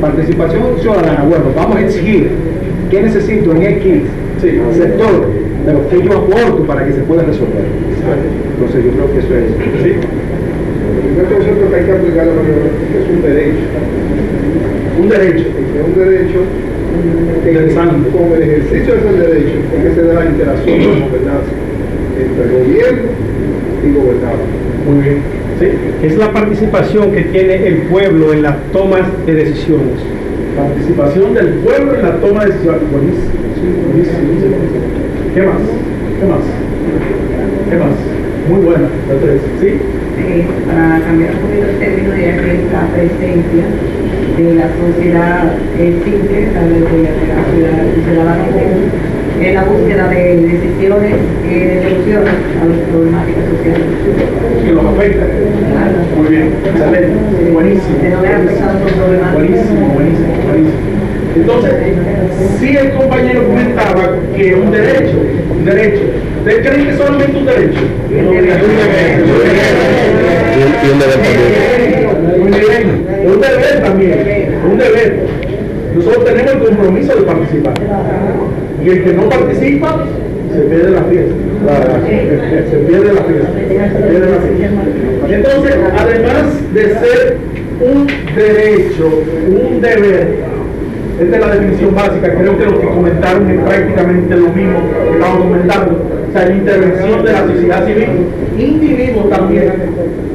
participación ciudadana, bueno, vamos a exigir qué necesito en X sector, pero que yo aporto para que se pueda resolver. Entonces yo creo que eso es. ¿Sí? El concepto que hay que aplicar es un derecho. Un derecho. Es un derecho. Con el ejercicio de ese derecho es que se da la interacción de la gobernanza entre el gobierno y gobernado. Muy bien. ¿Sí? Es la participación que tiene el pueblo en las tomas de decisiones. Participación del pueblo en la toma de decisiones. Buenísimo. Buenísimo. ¿Qué más? ¿Qué más? ¿Qué más? Muy buena, la 3. ¿Sí? Para cambiar un poquito el término, diría que es la presencia de la sociedad civil, de la ciudadanía en la búsqueda de decisiones y de soluciones a las problemáticas sociales. Que los afecta. Muy bien, excelente, buenísimo. Que no le han pesado los problemas. Buenísimo. Entonces, si el compañero comentaba que un derecho. ¿Ustedes creen que solamente un derecho? Y un deber también. Un deber. Nosotros tenemos el compromiso de participar. Y el que no participa, se pierde la fiesta. Se pierde la fiesta. Entonces, además de ser un derecho, un deber, esta es la definición básica, creo que lo que comentaron es prácticamente lo mismo que estamos comentando. O sea, la intervención de la sociedad civil, individuos también,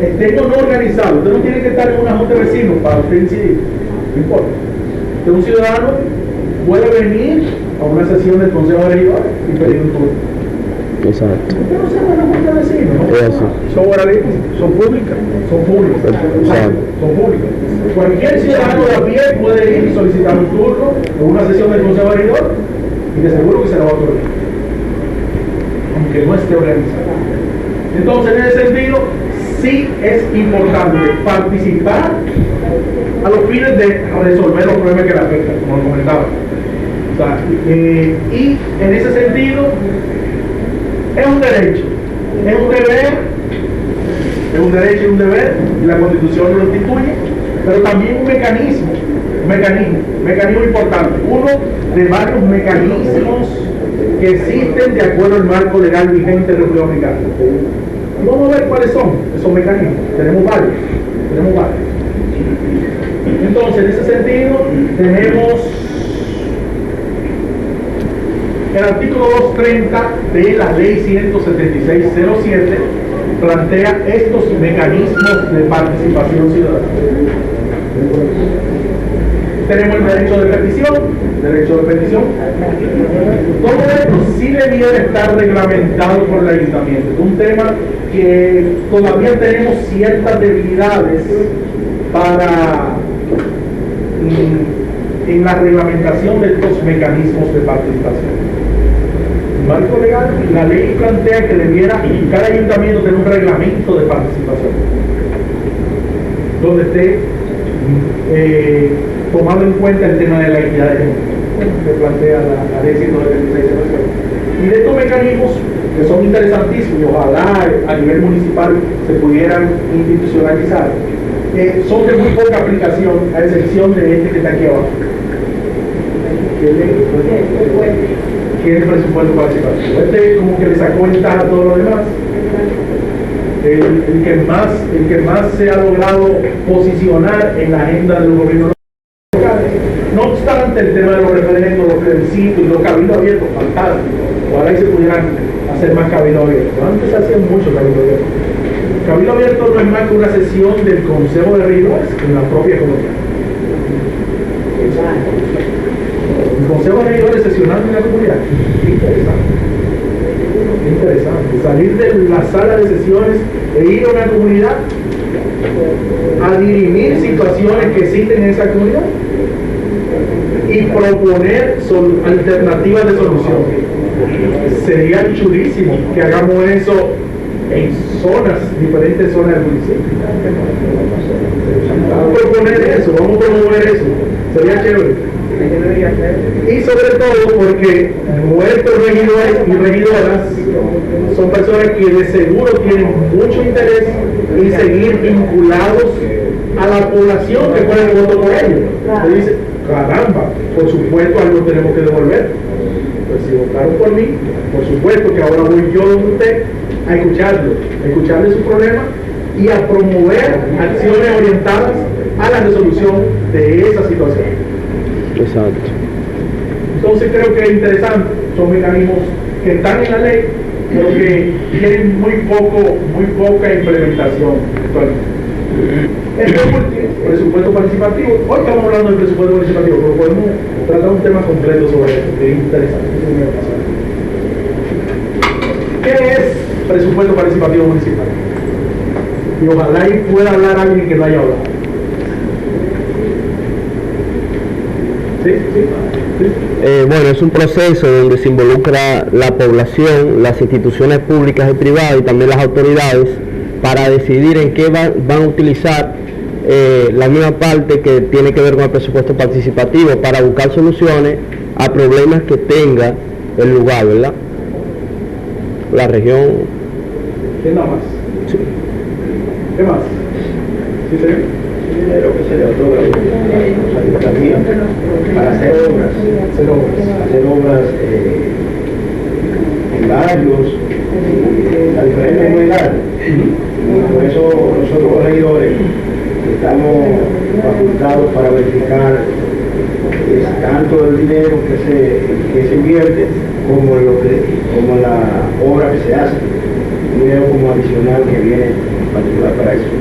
estén o no organizados. Usted no tiene que estar en una junta de vecinos para usted incidir, no importa. Usted, un ciudadano, puede venir a una sesión del Consejo de Regidores y pedir un turno. Exacto. Usted no se va a una junta de vecinos, ¿no? Es así. Son públicas. Son públicas. Cualquier ciudadano de a pie puede ir y solicitar un turno en una sesión del Consejo de Regidores y de seguro que se la va a otorgar, aunque no esté organizado. Entonces, en ese sentido, sí es importante participar a los fines de resolver los problemas que le afectan, como lo comentaba. O sea, y en ese sentido, es un derecho, es un deber, y la Constitución lo instituye, pero también un mecanismo importante, uno de varios mecanismos que existen de acuerdo al marco legal vigente de la República Dominicana. Y vamos a ver cuáles son esos mecanismos. Tenemos varios. Entonces, en ese sentido, tenemos el artículo 230 de la ley 17607 plantea estos mecanismos de participación ciudadana. Tenemos el derecho de petición. Todo esto sí debiera estar reglamentado por el ayuntamiento. Es un tema que todavía tenemos ciertas debilidades en la reglamentación de estos mecanismos de participación. El marco legal, la ley plantea que debiera cada ayuntamiento tener un reglamento de participación donde esté tomando en cuenta el tema de la equidad de género que plantea la ley 176. Y de estos mecanismos que son interesantísimos y ojalá a nivel municipal se pudieran institucionalizar, son de muy poca aplicación, a excepción de este que está aquí abajo, que es el presupuesto participativo. Este como que le sacó ventaja a todo lo demás. El que más se ha logrado posicionar en la agenda del gobierno local. No obstante, el tema de los referendos, los plebiscitos y los cabildos abiertos, fantástico. Ojalá y se pudieran hacer más cabildos abiertos. Antes se hacían muchos cabildos abiertos. Cabildo abierto no es más que una sesión del Consejo de Regidores en la propia comunidad. El Consejo de Regidores sesionando en la comunidad. Interesante. Salir de la sala de sesiones e ir a una comunidad a dirimir situaciones que existen en esa comunidad y proponer alternativas de solución. Sería chulísimo que hagamos eso en diferentes zonas del municipio. Vamos a proponer eso, vamos a promover eso. Sería chévere. Y sobre todo porque nuestros regidores y regidoras son personas que de seguro tienen mucho interés en seguir vinculados a la población que pone el voto por ellos. Se dice, caramba, por supuesto algo tenemos que devolver. Pues si votaron por mí, por supuesto que ahora voy yo donde usted a escucharle su problema y a promover acciones orientadas a la resolución de esa situación. Exacto. Entonces creo que es interesante, son mecanismos que están en la ley, pero que tienen muy poca implementación actualmente. El presupuesto participativo, hoy estamos hablando del presupuesto participativo, pero podemos tratar un tema completo sobre esto, que es interesante. ¿Qué es presupuesto participativo municipal? Y ojalá y pueda hablar alguien que no haya hablado. Bueno, es un proceso donde se involucra la población, las instituciones públicas y privadas y también las autoridades para decidir en qué van a utilizar la misma parte que tiene que ver con el presupuesto participativo para buscar soluciones a problemas que tenga el lugar, ¿verdad? La región. ¿Quién da más? Sí. ¿Qué más? ¿Sí, señor? Dinero que se le otorga a los ayuntamientos para hacer obras en barrios, a diferentes comunidades. Y por eso nosotros los regidores estamos facultados para verificar tanto el dinero que se invierte como la obra que se hace, dinero como adicional que viene en particular para eso.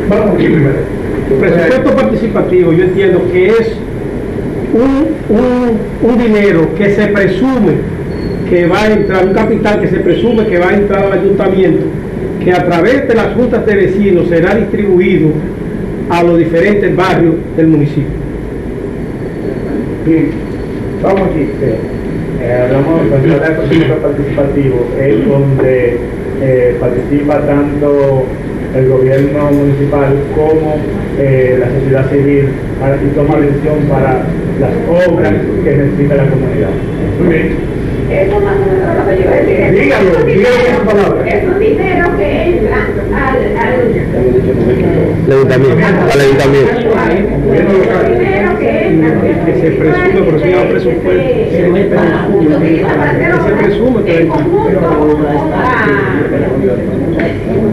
Vamos aquí primero. Presupuesto participativo, yo entiendo que es un dinero que se presume que va a entrar, un capital que se presume que va a entrar al ayuntamiento, que a través de las juntas de vecinos será distribuido a los diferentes barrios del municipio. Bien, vamos aquí. Hablamos de la presupuesto participativo, es donde participa tanto el gobierno municipal como la sociedad civil y toma decisión para las obras que necesita la comunidad. Muy bien. Eso más o menos lo que yo iba a decir. Dígalo con palabras. Es un dinero que entra al Ayuntamiento. dinero que entra. Que se presume, pero se llama presupuesto. Se presume que entra.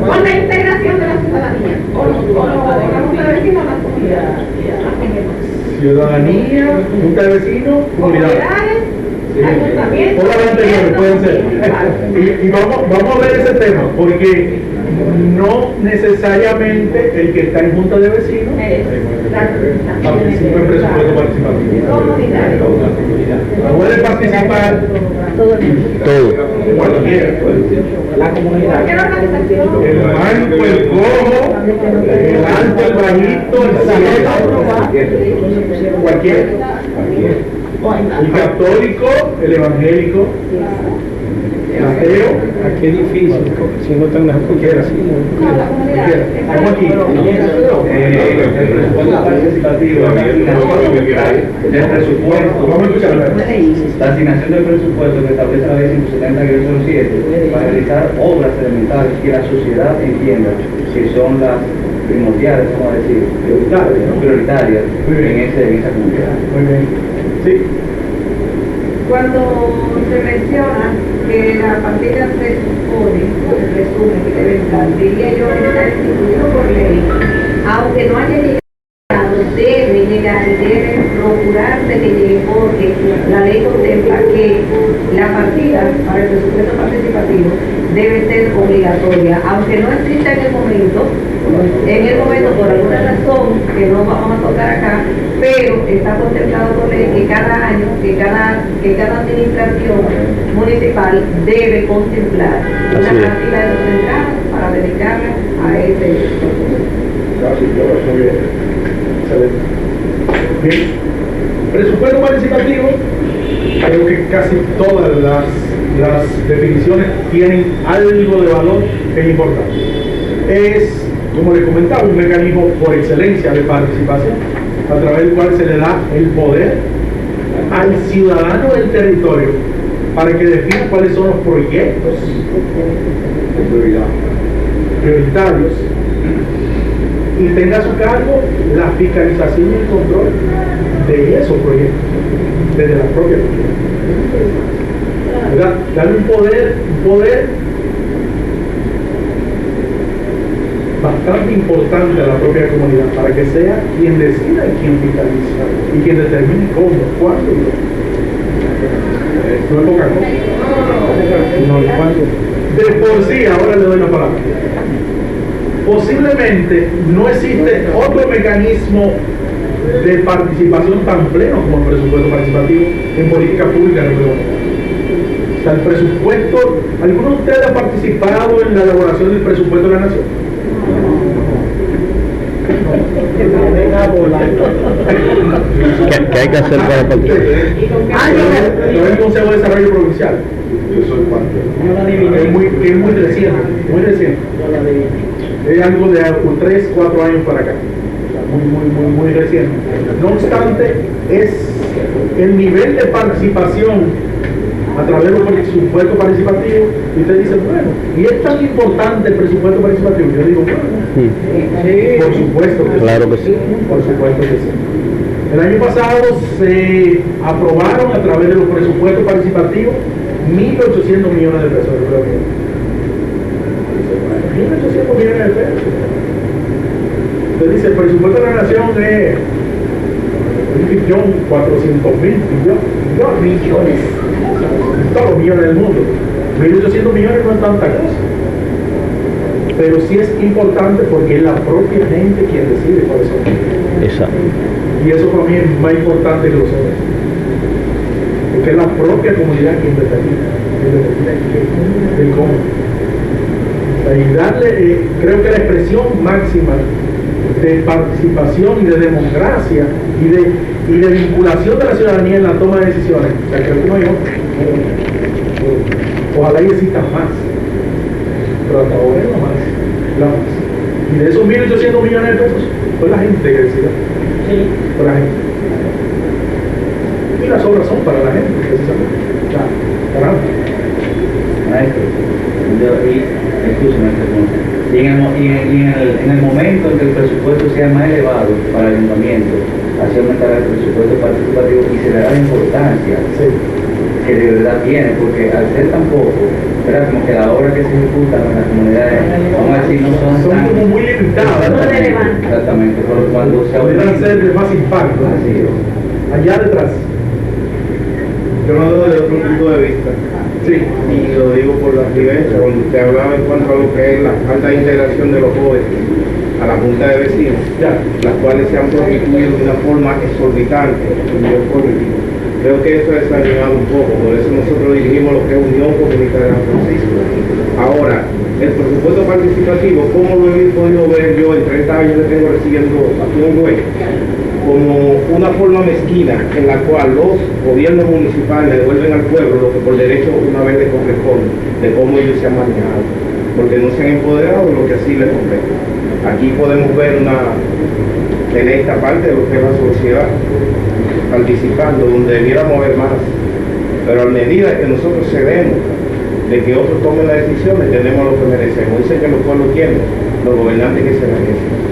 Con la integración de la ciudadanía, con la junta de vecinos, las comunidades. Ciudadanía, junta de vecinos, comunidades. Ayuntamiento. Todas las anteriores pueden ser. Y vamos a ver ese tema, porque no necesariamente el que está en junta de vecinos participa en presupuesto participativo. Puede participar Todo. cualquiera. La comunidad. El manco, el cojo, el alto, el bajito, el ciego, cualquiera. El católico, el evangélico, el ateo. Qué difícil, si no están las cualquiera. Vamos aquí. El presupuesto participativo del presupuesto, Vamos a escuchar. la asignación del presupuesto que establece la ley 170-07 para realizar obras elementales que la sociedad entienda que son las primordiales, vamos a decir, prioritarias en esa comunidad. Muy bien. Sí. Cuando se menciona que la partida se supone, o se presume que debe estar, diría yo, está instituido por ley, aunque no haya llegado, debe llegar y debe procurarse que llegue, porque la ley contempla que la partida para el presupuesto participativo debe ser obligatoria, aunque no exista en el momento por alguna razón que no vamos a tocar acá, pero está contemplado por ley que cada año, que cada administración municipal debe contemplar una cantidad de los entradas para dedicarla a ese Muy bien. Excelente. Bien. Presupuesto participativo, creo que casi todas las definiciones tienen algo de valor que es importante. Es, como les comentaba, un mecanismo por excelencia de participación, a través del cual se le da el poder al ciudadano del territorio para que defina cuáles son los proyectos prioritarios y tenga a su cargo la fiscalización y el control de esos proyectos desde la propia comunidad. ¿Verdad? Darle un poder bastante importante a la propia comunidad para que sea quien decida y quien fiscaliza y quien determine cómo, cuándo y dónde. No es poca cosa. De por sí, ahora le doy la palabra. Posiblemente no existe otro mecanismo de participación tan pleno como el presupuesto participativo en política pública en República Dominicana. O sea, el presupuesto, ¿alguno de ustedes ha participado en la elaboración del presupuesto de la nación? ¿Qué hay que hacer para participar? Yo el Consejo de Desarrollo Provincial. Yo soy parte. Es muy reciente, muy reciente. Es algo de 3, 4 años para acá. Muy reciente. No obstante, es el nivel de participación a través del presupuesto participativo, y usted dice, bueno, y es tan importante el presupuesto participativo. Yo digo, bueno, sí, por supuesto que claro que sí. Por supuesto que sí. El año pasado se aprobaron a través de los presupuestos participativos 1.800 millones de pesos. 1.800 millones de pesos. Usted dice, el presupuesto de la nación es 1.400.000 millones. Todos los millones del mundo. 1.800 millones no es tanta cosa. Pero sí es importante porque es la propia gente quien decide cuáles son. Exacto. Y eso para mí es más importante que los otros. Porque es la propia comunidad quien determina el cómo. Y darle, creo que la expresión máxima de participación y de democracia y de vinculación de la ciudadanía en la toma de decisiones. O sea, que uno y otro. Ojalá y existan más. Pero hasta ahora es lo más. Y de esos 1.800 millones de pesos, fue la gente que decida. Sí. Fue la gente. Y las obras son para la gente, precisamente. Claro. Maestro, y en el momento en que el presupuesto sea más elevado para el ayuntamiento, así aumentará el presupuesto participativo y se le dará la importancia que de verdad tiene, porque al ser tan poco, ¿verdad? Como que las obras que se ejecutan en las comunidades, aún así no son tan, como muy limitadas. Exactamente, pero cuando se podrán ser de más impacto. Así es. Allá detrás. Yo lo veo desde otro punto de vista. Sí. Y lo digo por la vivencia, cuando usted hablaba en cuanto a lo que es la falta de integración de los jóvenes a la Junta de Vecinos, las cuales se han prostituido de una forma exorbitante en el político. Creo que eso ha desanimado un poco, por eso nosotros dirigimos lo que es Unión Comunitaria de San Francisco. Ahora, el presupuesto participativo, ¿cómo lo he podido ver yo en 30 años que tengo recibiendo aquí en Güey? Como una forma mezquina en la cual los gobiernos municipales le devuelven al pueblo lo que por derecho una vez le corresponde, de cómo ellos se han manejado, porque no se han empoderado de lo que así les compete. Aquí podemos ver en esta parte de lo que es la sociedad participando, donde debiéramos haber más, pero a medida que nosotros cedemos de que otros tomen las decisiones, tenemos lo que merecemos. Dicen que los pueblos tienen los gobernantes que se merecen.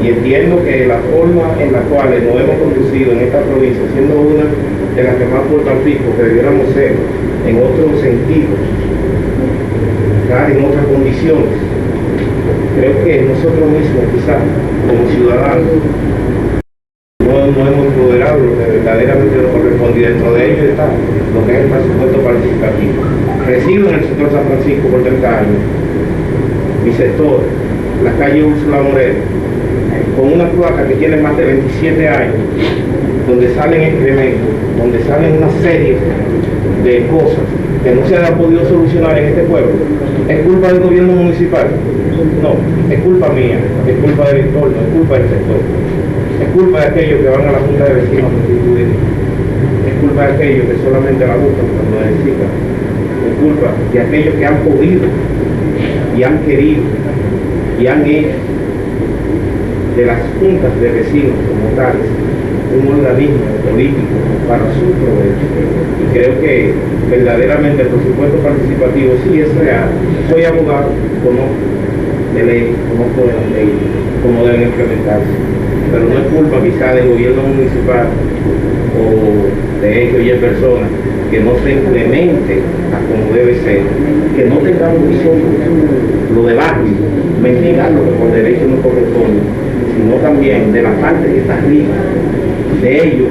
Y entiendo que la forma en la cual nos hemos conducido en esta provincia, siendo una de las que más portan pico que debiéramos ser en otros sentidos, en otras condiciones, creo que nosotros mismos quizás como ciudadanos no hemos empoderado lo que verdaderamente nos corresponde, y dentro de ello está lo que es el presupuesto participativo. Resido en el sector San Francisco por 30 años, mi sector, la calle Úrsula Moreno, con una placa que tiene más de 27 años, donde salen excrementos, donde salen una serie de cosas que no se han podido solucionar en este pueblo. ¿Es culpa del gobierno municipal? No, es culpa mía, es culpa del entorno, es culpa del sector. Es culpa de aquellos que van a la Junta de Vecinos a constituir. Es culpa de aquellos que solamente la buscan cuando necesitan. Es culpa de aquellos que han podido y han querido y han hecho de las juntas de vecinos como tales un organismo político para su provecho. Y creo que verdaderamente el presupuesto participativo sí es real. Soy abogado, conozco de ley, conozco de las leyes, cómo deben implementarse, pero no es culpa quizá del gobierno municipal o de X y personas que no se implemente a como debe ser, que no tengamos nosotros lo de barrio, mendigar lo que por derecho nos corresponde, sino también de la parte que está arriba, de ellos,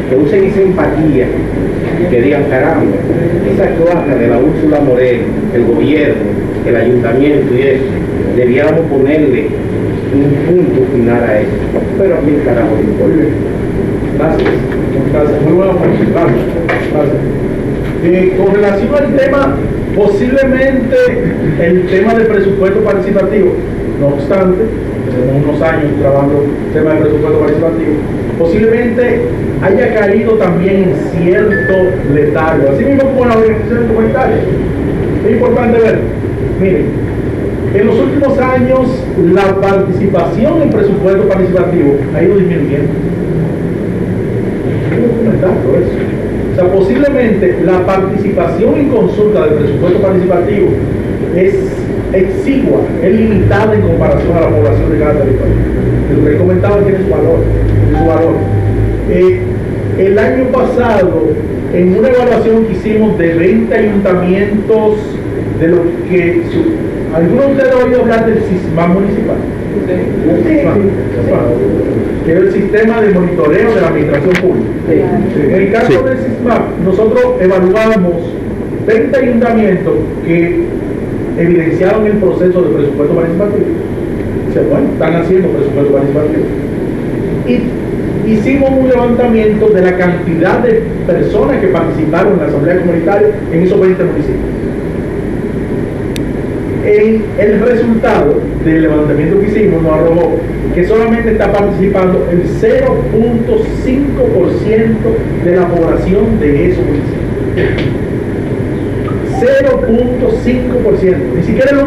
que usen esa empatía y que digan, caramba, esa cloaca de la Úrsula Moreno, el gobierno, el ayuntamiento y eso, debiéramos ponerle un punto final a eso. Pero a mí el carajo no importa. Gracias. Gracias. Muy buena parte. Gracias. Con relación al tema, posiblemente el tema del presupuesto participativo, no obstante, tenemos unos años trabajando el tema del presupuesto participativo, posiblemente haya caído también en cierto letargo, así mismo como las organizaciones comunitarias. Es importante ver, miren, en los últimos años la participación en presupuesto participativo ha ido disminuyendo. Es documentado eso. O sea, posiblemente la participación en consulta del presupuesto participativo es exigua, es limitada en comparación a la población de cada territorio. Lo que he comentado tiene su valor. El año pasado, en una evaluación que hicimos de 20 ayuntamientos, de los que ¿alguno de ustedes ha oído hablar del SISMAP municipal? Que es el sistema de monitoreo de la administración pública. En el caso del SISMAP, nosotros evaluamos 20 ayuntamientos que evidenciaron el proceso de presupuesto participativo. O sea, bueno, están haciendo presupuesto participativo. Y hicimos un levantamiento de la cantidad de personas que participaron en la asamblea comunitaria en esos 20 municipios. El resultado del levantamiento que hicimos nos arrojó que solamente está participando el 0.5% de la población de esos municipios. 0.5%, ni siquiera el 1%,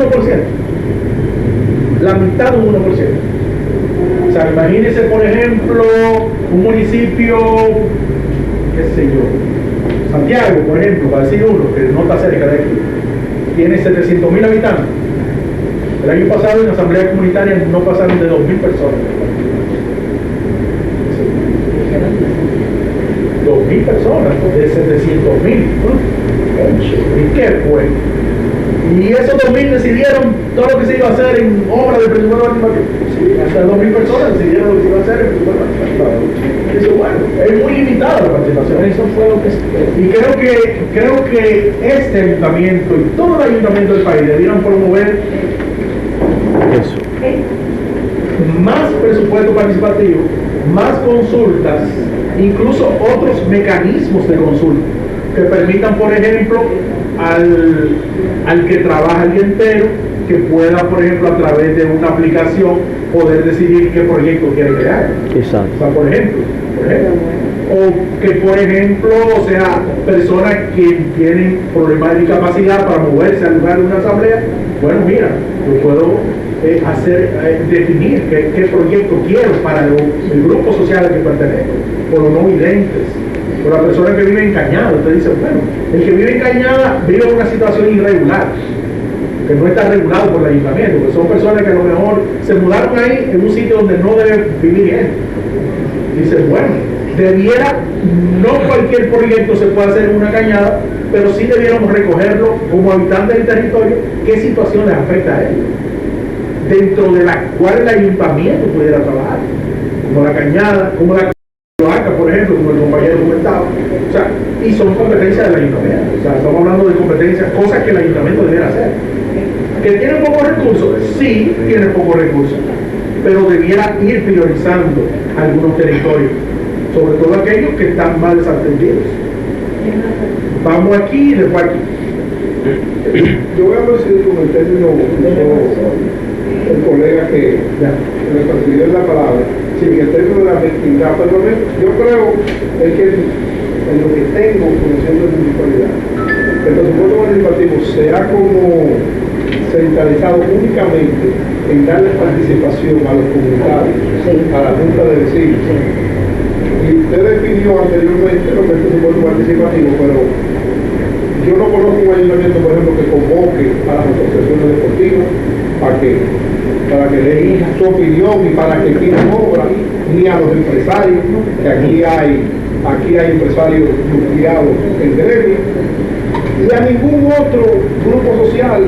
la mitad de un 1%. O sea, imagínense, por ejemplo, un municipio, qué sé yo, Santiago, por ejemplo, para decir uno, que no está cerca de aquí, tiene 700.000 habitantes. El año pasado en la asamblea comunitaria no pasaron de 2.000 personas. 2.000 personas de 700.000. ¿Y qué fue? Y esos 2.000 decidieron todo lo que se iba a hacer en obra de presupuesto participativo. Sí, hasta 2.000 personas decidieron lo que se iba a hacer en presupuesto participativo. Eso, bueno, es muy limitada la participación. Eso fue lo que. Y creo que este ayuntamiento y todo el ayuntamiento del país debieran promover eso. Más presupuesto participativo, más consultas, incluso otros mecanismos de consulta que permitan, por ejemplo, al que trabaja el día entero, que pueda, por ejemplo, a través de una aplicación, poder decidir qué proyecto quiere crear. Exacto. O sea, por ejemplo, o que, por ejemplo, o sea, personas que tienen problemas de discapacidad para moverse al lugar de una asamblea, bueno, mira, yo puedo definir qué proyecto quiero para el grupo social al que pertenezco, por los no videntes, por la persona que vive en Cañada. Usted dice, bueno, el que vive en Cañada vive en una situación irregular, que no está regulado por el ayuntamiento, porque son personas que a lo mejor se mudaron ahí en un sitio donde no debe vivir gente. Dice, bueno, no cualquier proyecto se puede hacer en una Cañada, pero sí debiéramos recogerlo como habitantes del territorio, qué situación les afecta a ellos, dentro de la cual el ayuntamiento pudiera trabajar, como la Cañada, como la cloaca, por ejemplo, como el compañero comentaba. O sea, y son competencias del ayuntamiento. O sea, estamos hablando de competencias, cosas que el ayuntamiento debiera hacer. ¿Que tiene pocos recursos? Sí, tiene pocos recursos, pero debiera ir priorizando algunos territorios, sobre todo aquellos que están mal desatendidos. Vamos aquí y después aquí. Yo voy a decir como el término el colega que me consiguió la palabra, sí, que el término de la mezquindad, pero yo creo que en lo que tengo conociendo de municipalidad, el presupuesto participativo se ha como centralizado únicamente en darle participación a los comunitarios, a la Junta de Vecinos. Y usted definió anteriormente lo que es el presupuesto participativo, pero yo no conozco un ayuntamiento, por ejemplo, que convoque a las asociaciones deportivas para que den su opinión y para que pidan obras, ni a los empresarios, que aquí hay empresarios nucleados en gremio, y a ningún otro grupo social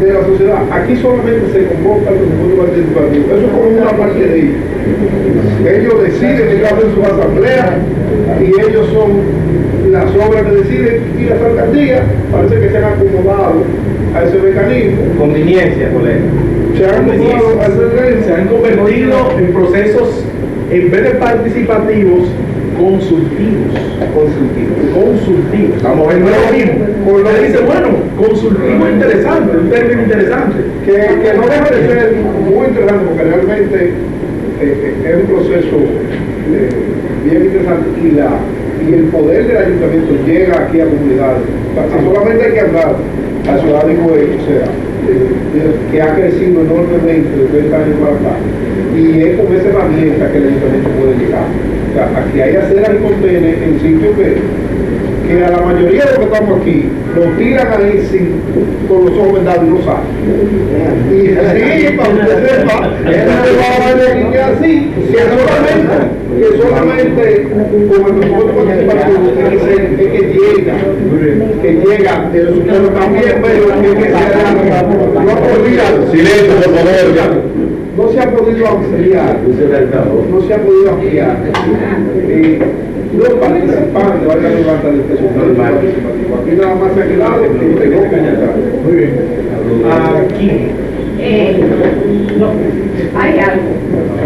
de la sociedad. Aquí solamente se convoca el presupuesto participativo. Eso es como una parte de ellos. Ellos deciden que hacen su asamblea y ellos son las obras que deciden, y las alcaldías parece que se han acomodado a ese mecanismo. Conveniencia, colega. Se han convertido en procesos, en vez de participativos, consultivos. Vamos a ver, no es lo mismo. Por lo le dice, bueno, consultivo interesante, un término interesante. que no deja de ser muy interesante porque realmente es un proceso bien interesante y el poder del ayuntamiento llega aquí a comunidades. O sea, solamente hay que hablar al ciudadano Higüey, o sea, que ha crecido enormemente de 30 años para acá. Y es con esa herramienta que el ayuntamiento puede llegar. O sea, aquí hay aceras y contenes en sitios que a la mayoría de los que estamos aquí nos tiran ahí con los ojos vendados y no saben. Y sí, para que usted sepa, es así, que solamente como el presupuesto participativo es que llega de los ciudadanos también, pero que se ha Silencio, por favor. no se ha podido ampliar, los participantes van a levantar el presupuesto participativo. Aquí nada más se ha quedado que tengo que añadir. Muy bien. Aquí. No, hay algo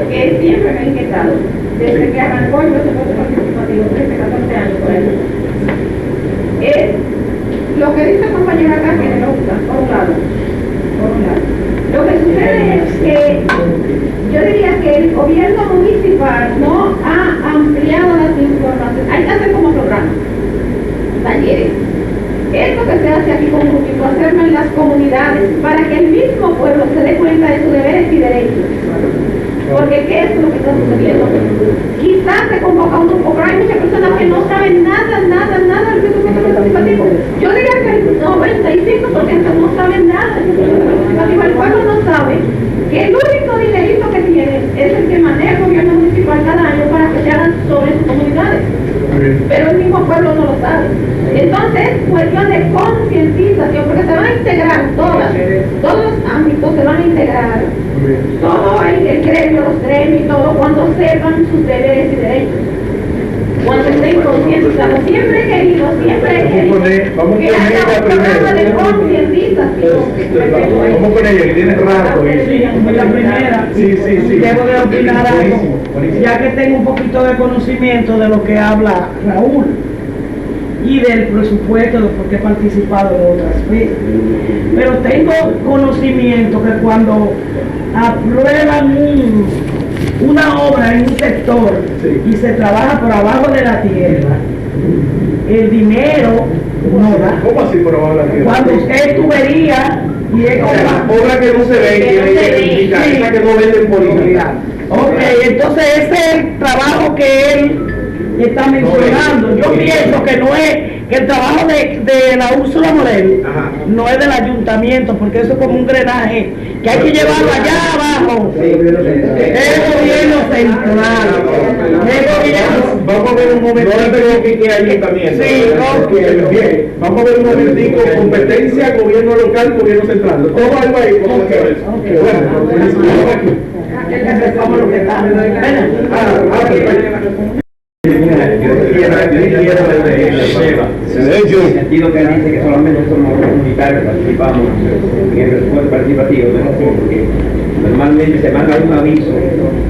que siempre me ha inquietado desde que arrancó el presupuesto participativo, 13, 14 años por ahí. Es lo que dice el compañero acá que me gusta, por un lado. Lo que sucede es que yo diría que el gobierno municipal no ha ampliado las informaciones. Hay que hacer como programas, talleres. Esto que se hace aquí con Grupito, hacerlo en las comunidades, para que el mismo pueblo se dé cuenta de sus deberes y derechos. Porque ¿qué es lo que está sucediendo? Quizás se convoca un grupo, pero hay muchas personas que no saben nada del presupuesto participativo. Yo diría que el 95% no saben nada del presupuesto participativo. El pueblo no sabe que el único dinerito que tiene es el que maneja el gobierno municipal cada año para que se hagan sobre sus comunidades. Pero el mismo pueblo no lo sabe. Entonces es cuestión de concientización, porque se van a integrar todos los ámbitos se van a integrar, todo el gremio, los gremios y todo, cuando sepan sus deberes y derechos, cuando estén concientizados. Siempre he querido vamos que haya un programa de concientización. Vamos con ella, que tiene rato. Sí, la primera. Sí. Debo de opinar algo, ya que tengo un poquito de conocimiento de lo que habla Raúl y del presupuesto, de por qué he participado en otras veces. Pero tengo conocimiento que cuando aprueban una obra en un sector y se trabaja por abajo de la tierra, el dinero no da. ¿Cómo así por abajo de la tierra? Cuando es tubería y es como obra que no se ve, esa que no venden por igual. Ok, entonces ese es el trabajo que él está mencionando. Yo pienso que no es, que el trabajo de la Úrsula Morel no es del ayuntamiento, porque eso es como un drenaje que hay que llevarlo allá abajo. Es el gobierno central. Vamos a ver un momento que ayuntamiento. Sí, bien. Vamos a ver un momentico, competencia, gobierno local, gobierno central. Todo algo ahí. Vamos lo que está. En el sentido que dice que solamente somos comunitarios que participamos en el presupuesto participativo, no es así, porque normalmente se manda un aviso,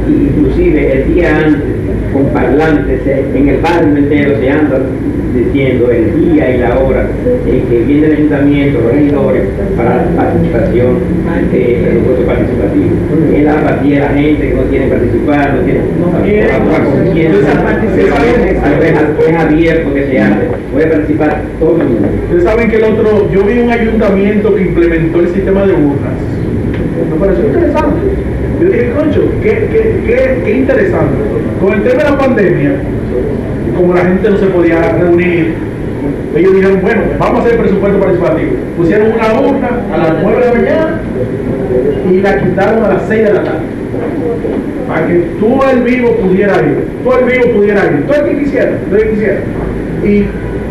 inclusive el día antes, con parlantes en el barrio entero se anda diciendo el día y la hora que viene el ayuntamiento, los regidores, para la participación del presupuesto participativo. Es la apatía de la gente que no quiere participar, no quiere es abierto que se hace, puede participar todo el mundo. Ustedes saben que yo vi un ayuntamiento que implementó el sistema de urnas. Me pareció interesante. Yo dije, concho, qué interesante. Con el tema de la pandemia, como la gente no se podía reunir, ellos dijeron, bueno, vamos a hacer el presupuesto participativo. Pusieron una urna a las 9 de la mañana y la quitaron a las 6 de la tarde. Para que todo el vivo pudiera ir, todo el que quisiera, Y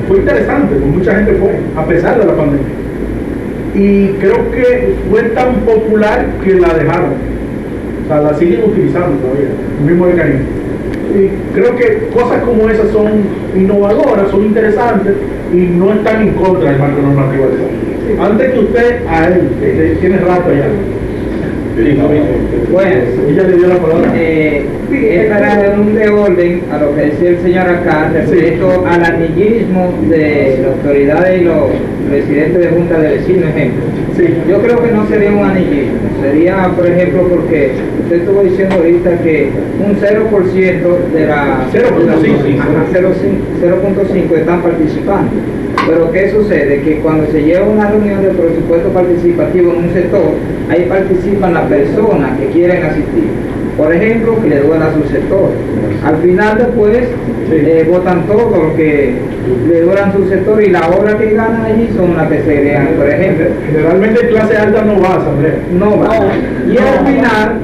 fue interesante, porque mucha gente fue, a pesar de la pandemia. Y creo que fue tan popular que la dejaron. O sea, la siguen utilizando todavía, el mismo mecanismo. Y creo que cosas como esas son innovadoras, son interesantes y no están en contra del marco normativo. Antes que usted, a él, tiene rato ya. Bueno, ella le dio la palabra. Es para un de orden a lo que decía el señor acá respecto al anillismo de las autoridades y los presidentes de junta de vecinos, ejemplo. Yo creo que no sería un anillismo, sería, por ejemplo, porque usted estuvo diciendo ahorita que un 0% de la 0.5 están participando. Pero ¿qué sucede? Que cuando se lleva una reunión de presupuesto participativo en un sector, ahí participan las personas que quieren asistir. Por ejemplo, que le duela a su sector. Al final después votan todo lo que le duelan su sector y la obra que ganan allí son las que se crean, por ejemplo. Generalmente clase alta no va, Andrés. No va. Y al final,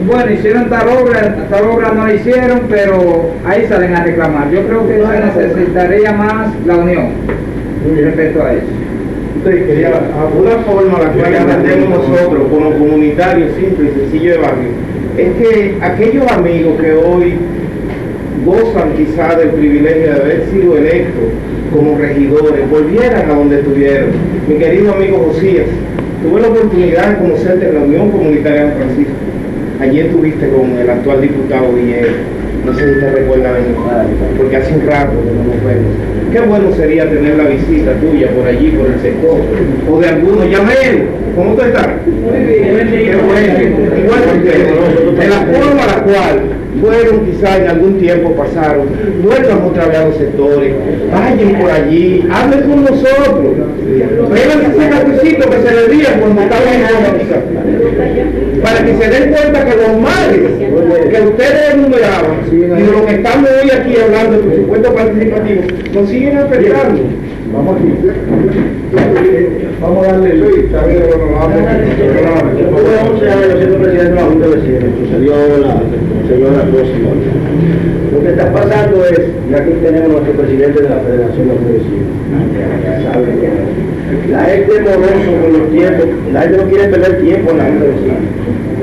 bueno, hicieron tal obra no la hicieron, pero ahí salen a reclamar. Yo creo que se necesitaría más la unión respecto a eso. Una forma la cual entendemos nosotros como comunitarios simple y sencillo de barrio es que aquellos amigos que hoy gozan quizás del privilegio de haber sido electos como regidores volvieran a donde estuvieron. Mi querido amigo Josías, tuve la oportunidad de conocerte en la Unión Comunitaria de San Francisco. Allí estuviste con el actual diputado Villegas. No sé si te recuerdas de mi padre, porque hace un rato que no nos vemos. Qué bueno sería tener la visita tuya por allí, por el sector, o de alguno. Yamel, ¿cómo tú estás? Muy bien. Qué bueno. Igual que ustedes, de la forma a la cual fueron quizás en algún tiempo pasaron, vuelvan otra vez a los sectores, vayan por allí, hablen con nosotros, vean ese cafecito que se le día cuando estaban en la mesa, para que se den cuenta que los males que ustedes enumeraban y de lo que estamos hoy aquí hablando del presupuesto participativo, nos siguen afectando. Vamos aquí. Vamos a darle Luis. Está bien, bueno, vamos. Después de 11 años siendo presidente de la Junta de Vecinos, sucedió la señora próxima. Lo que está pasando es, y aquí tenemos nuestro presidente de la Federación de Vecinos, la gente es moroso con los tiempos, la gente no quiere perder tiempo en la Junta de Vecinos.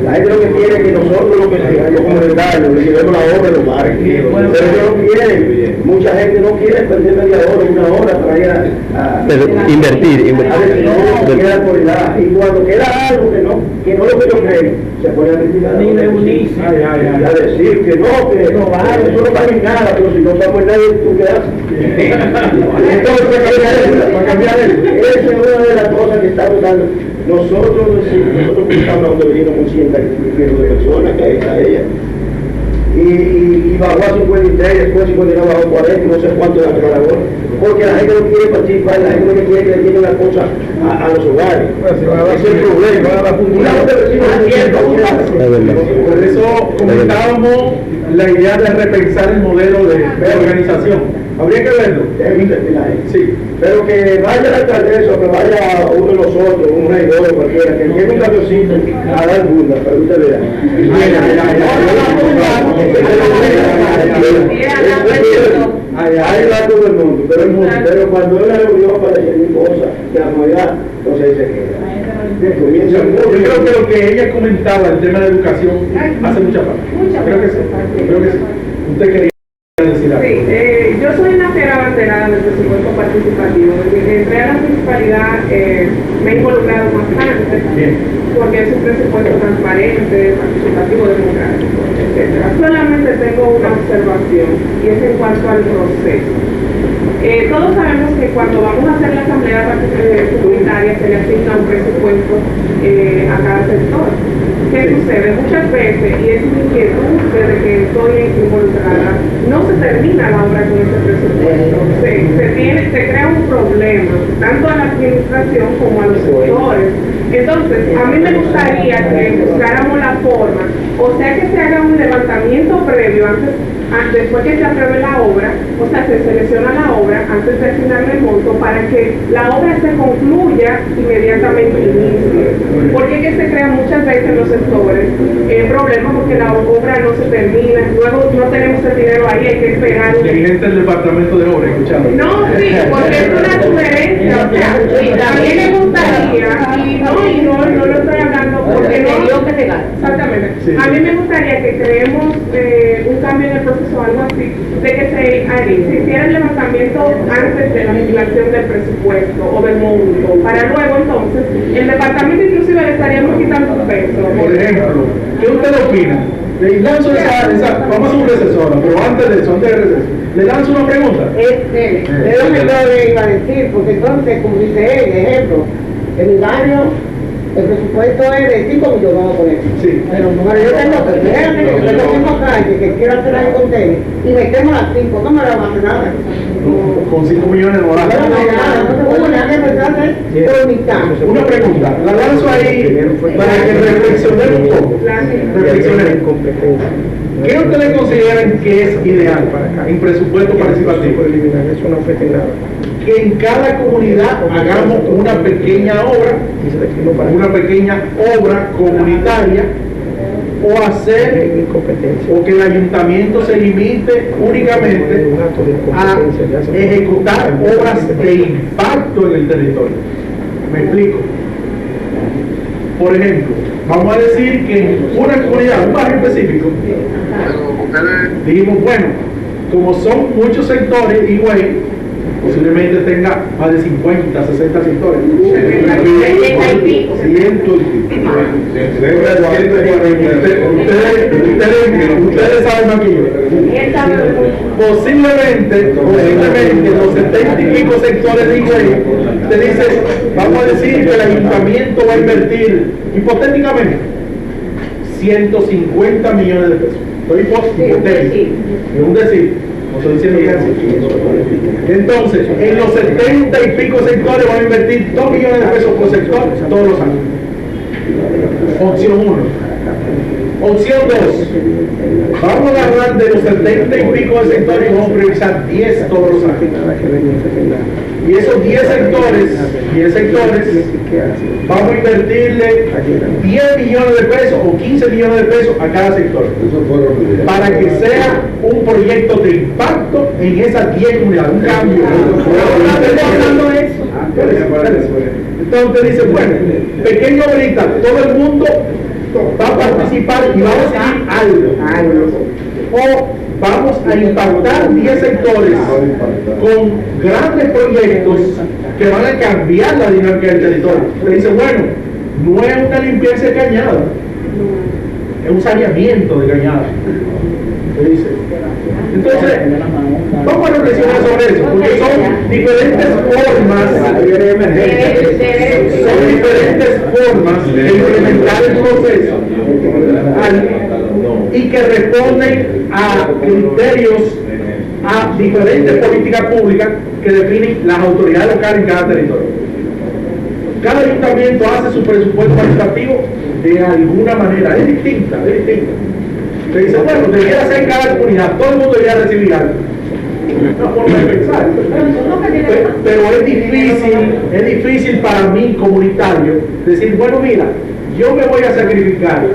La gente lo que quiere es que nosotros lo que los comunitarios le llevemos la obra de los bares. Pero ellos no quieren, mucha gente no quiere perder media hora, una hora para ir a invertir. no queda autoridad. Y cuando queda algo que no es lo que ellos creen, se puede criticar. Ni reunirse. A decir que no vale, eso no vale nada, pero si no estamos en nadie, ¿tú qué haces? Entonces, para cambiar eso. Esa es una de las cosas que estamos dando. Nosotros estamos donde venimos con 100 de personas, que ahí está ella. Y bajó a 53, después 59 bajó a 40, no sé cuánto de la hora. Porque la gente no quiere participar, la gente no quiere que le lleguen las cosas a los hogares. Ese es el problema. Por eso comentábamos la idea de repensar el modelo de organización. Habría que verlo. Sí, pero que vaya la alcaldesa, que vaya uno de nosotros, un regidor o cualquiera, que llegue un camioncito a dar bunda, para que usted vea. Ahí va todo el mundo, pero cuando es la reunión para decir cosas, que la comunidad, entonces ahí se queda. Yo creo que lo que ella comentaba, el tema de educación, hace mucha falta. Creo que sí. Usted quería decir algo. Sí, yo soy una fiera abanderada del presupuesto participativo. Desde que entré a la municipalidad me he involucrado bastante, porque es un presupuesto transparente, participativo, democrático, etc. Solamente tengo una observación, y es en cuanto al proceso. Todos sabemos que cuando vamos a hacer la asamblea comunitaria se le asigna un presupuesto a cada sector. ¿Qué sucede? Muchas veces, y es mi inquietud desde que estoy involucrada, no se termina la obra con ese presupuesto. Se crea un problema, tanto a la administración como a los sectores. Entonces, a mí me gustaría que buscáramos la forma, o sea que se haga un levantamiento previo después que se apruebe la obra, o sea, se selecciona la obra antes de asignarle el monto para que la obra se concluya inmediatamente inicie. Porque es que se crean muchas veces en los sectores problemas porque la obra no se termina, luego no tenemos el dinero ahí, hay que esperar. El gerente del departamento de obra, escuchando. No, sí, porque es una sugerencia, o sea, también me gustaría, y no lo estoy hablando porque no. Exactamente. A mí me gustaría que creemos un cambio en el proceso, algo así, de que se hiciera el levantamiento antes de la asignación del presupuesto o del monto, para luego entonces el departamento inclusive le estaríamos quitando peso. Por ejemplo, ¿qué usted opina Le lanzo vamos a hacer un receso ahora, pero antes de eso, le lanzo una pregunta. Es lo que yo le iba a decir, porque entonces, como dice él, ejemplo, en mi barrio el presupuesto es de 5 millones, vamos a poner. Sí. Pero yo tengo que yo tengo calle que quiero hacer ahí con tenis y me quemo las 5, no me la van a hacer nada. Con 5 millones no hará. Una pregunta, la lanzo ahí para que reflexionemos un poco. Reflexionemos. ¿Qué ustedes consideran que es ideal en presupuesto participativo? Eso no afecta en nada. Que en cada comunidad hagamos una pequeña obra comunitaria, o hacer, o que el ayuntamiento se limite únicamente a ejecutar obras de impacto en el territorio. Me explico. Por ejemplo, vamos a decir que en una comunidad, un barrio específico, dijimos, bueno, como son muchos sectores, igual posiblemente tenga más de 50, 60 sectores. Ustedes saben más que yo. Posiblemente los 70 y pico sectores de Higüey, te dicen, vamos a decir que el ayuntamiento va a invertir, hipotéticamente, 150 millones de pesos. Estoy hipotético, es un decir. Entonces, en los 70 y pico sectores van a invertir 2 millones de pesos por sector todos los años. Opción 1. Opción 2. Vamos a agarrar de los 70 y pico de sectores y vamos a priorizar 10 todos los años. Y esos 10 sectores, vamos a invertirle 10 millones de pesos o 15 millones de pesos a cada sector. Para que sea un proyecto de impacto en esas 10 comunidades, un cambio. Entonces dice, bueno, pequeño ahorita, todo el mundo va a participar y vamos a seguir algo. O vamos a impactar 10 sectores con grandes proyectos que van a cambiar la dinámica del territorio. Le dice, bueno, no es una limpieza de cañada, es un saneamiento de cañada. Le dice. Entonces, vamos a reflexionar sobre eso, porque son diferentes formas de implementar el proceso y que responden a criterios, a diferentes políticas públicas que definen las autoridades locales en cada territorio. Cada ayuntamiento hace su presupuesto participativo de alguna manera, es distinta. Se dice, bueno, debería ser en cada comunidad, todo el mundo debería recibir algo. Una forma de pensar. Pero es difícil para mí, comunitario, decir, bueno, mira, yo me voy a sacrificar.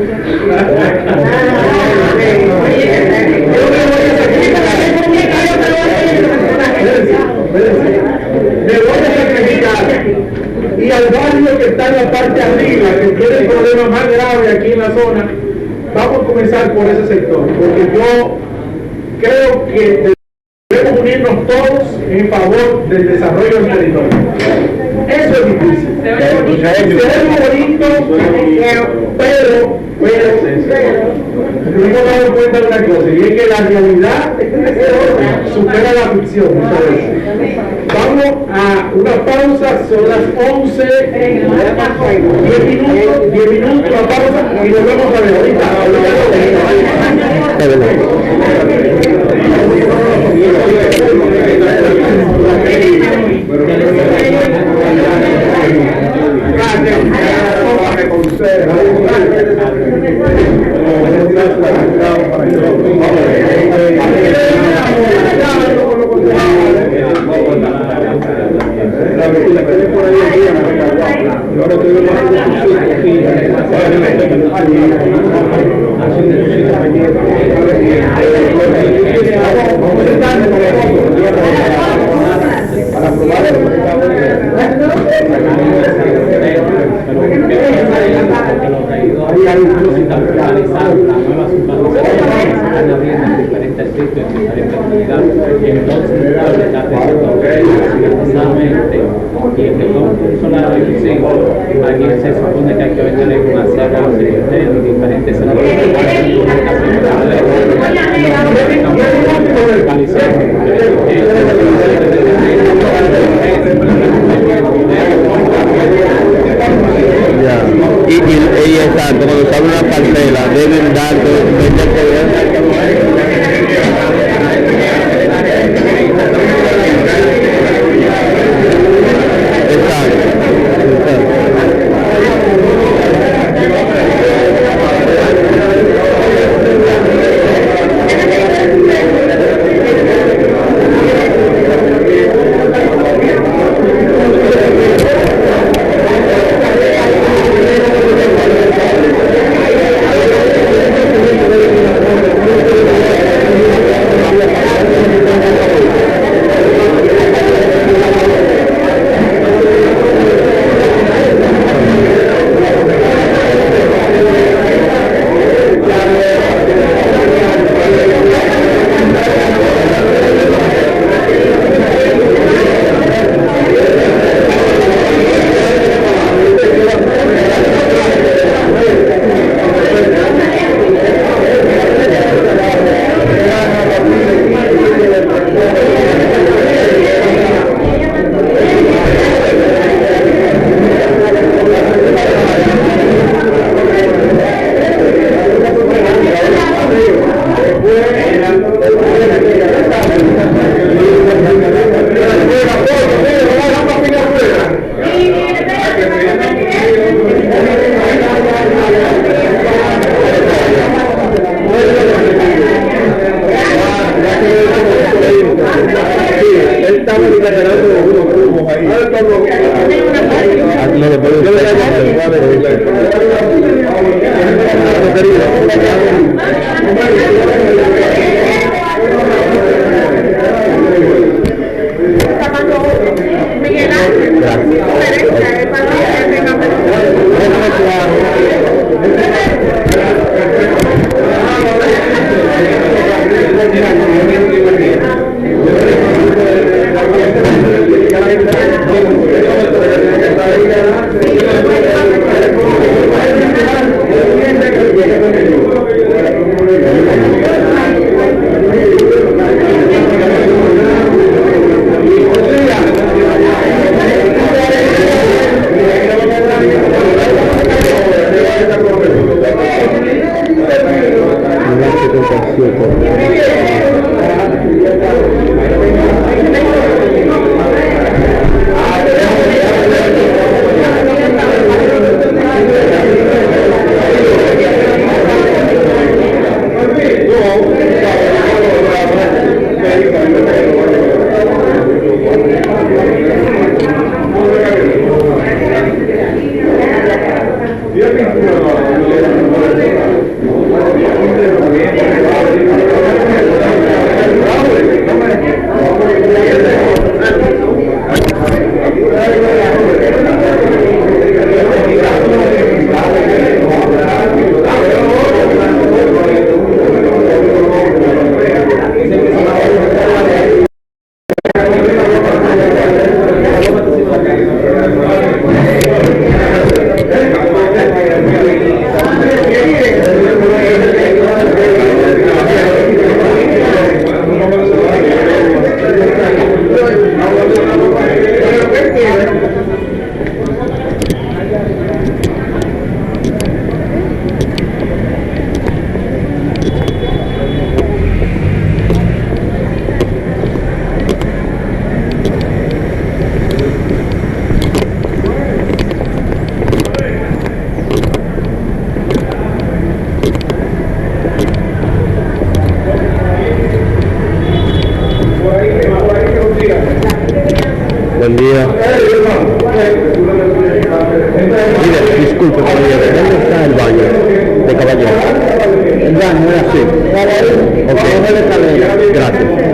Y al barrio que está en la parte arriba, que tiene el problema más grave aquí en la zona, vamos a comenzar por ese sector, porque yo creo que debemos unirnos todos en favor del desarrollo del territorio. Eso es difícil. Se ve bonito, pero nos hemos dado cuenta de una cosa, y es que la realidad supera la ficción. Vamos a una pausa, son las 11, 10 minutos, una pausa y nos vemos a ver ahorita. Aquí se supone que hay que vender una serie de diferentes Él estaba declarando unos grupos ahí. No le puedo Miguel Ángel, Buen día. Mire, disculpe, caballero, ¿dónde está el baño de caballero? El baño es así. Ok, gracias.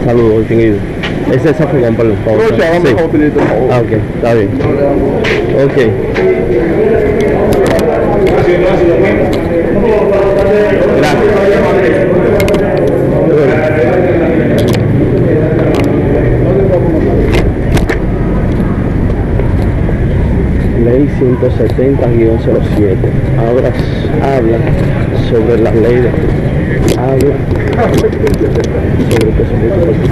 Saludos, distinguido. Ese es Afogón, por favor. Sí. Ah, ok, está bien. Ok. Ley 170-07 habla sobre la ley de sobre presupuesto.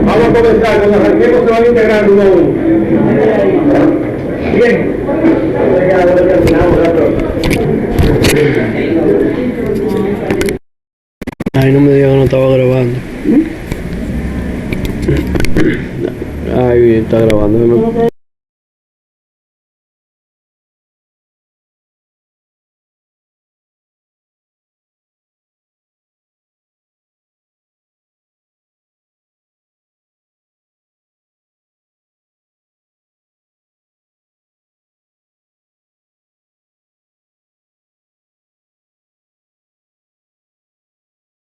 Vamos a comenzar, cuando arranquemos se van integrando uno a uno. Bien. Ay, no me digas que no estaba grabando. Ay, está grabando.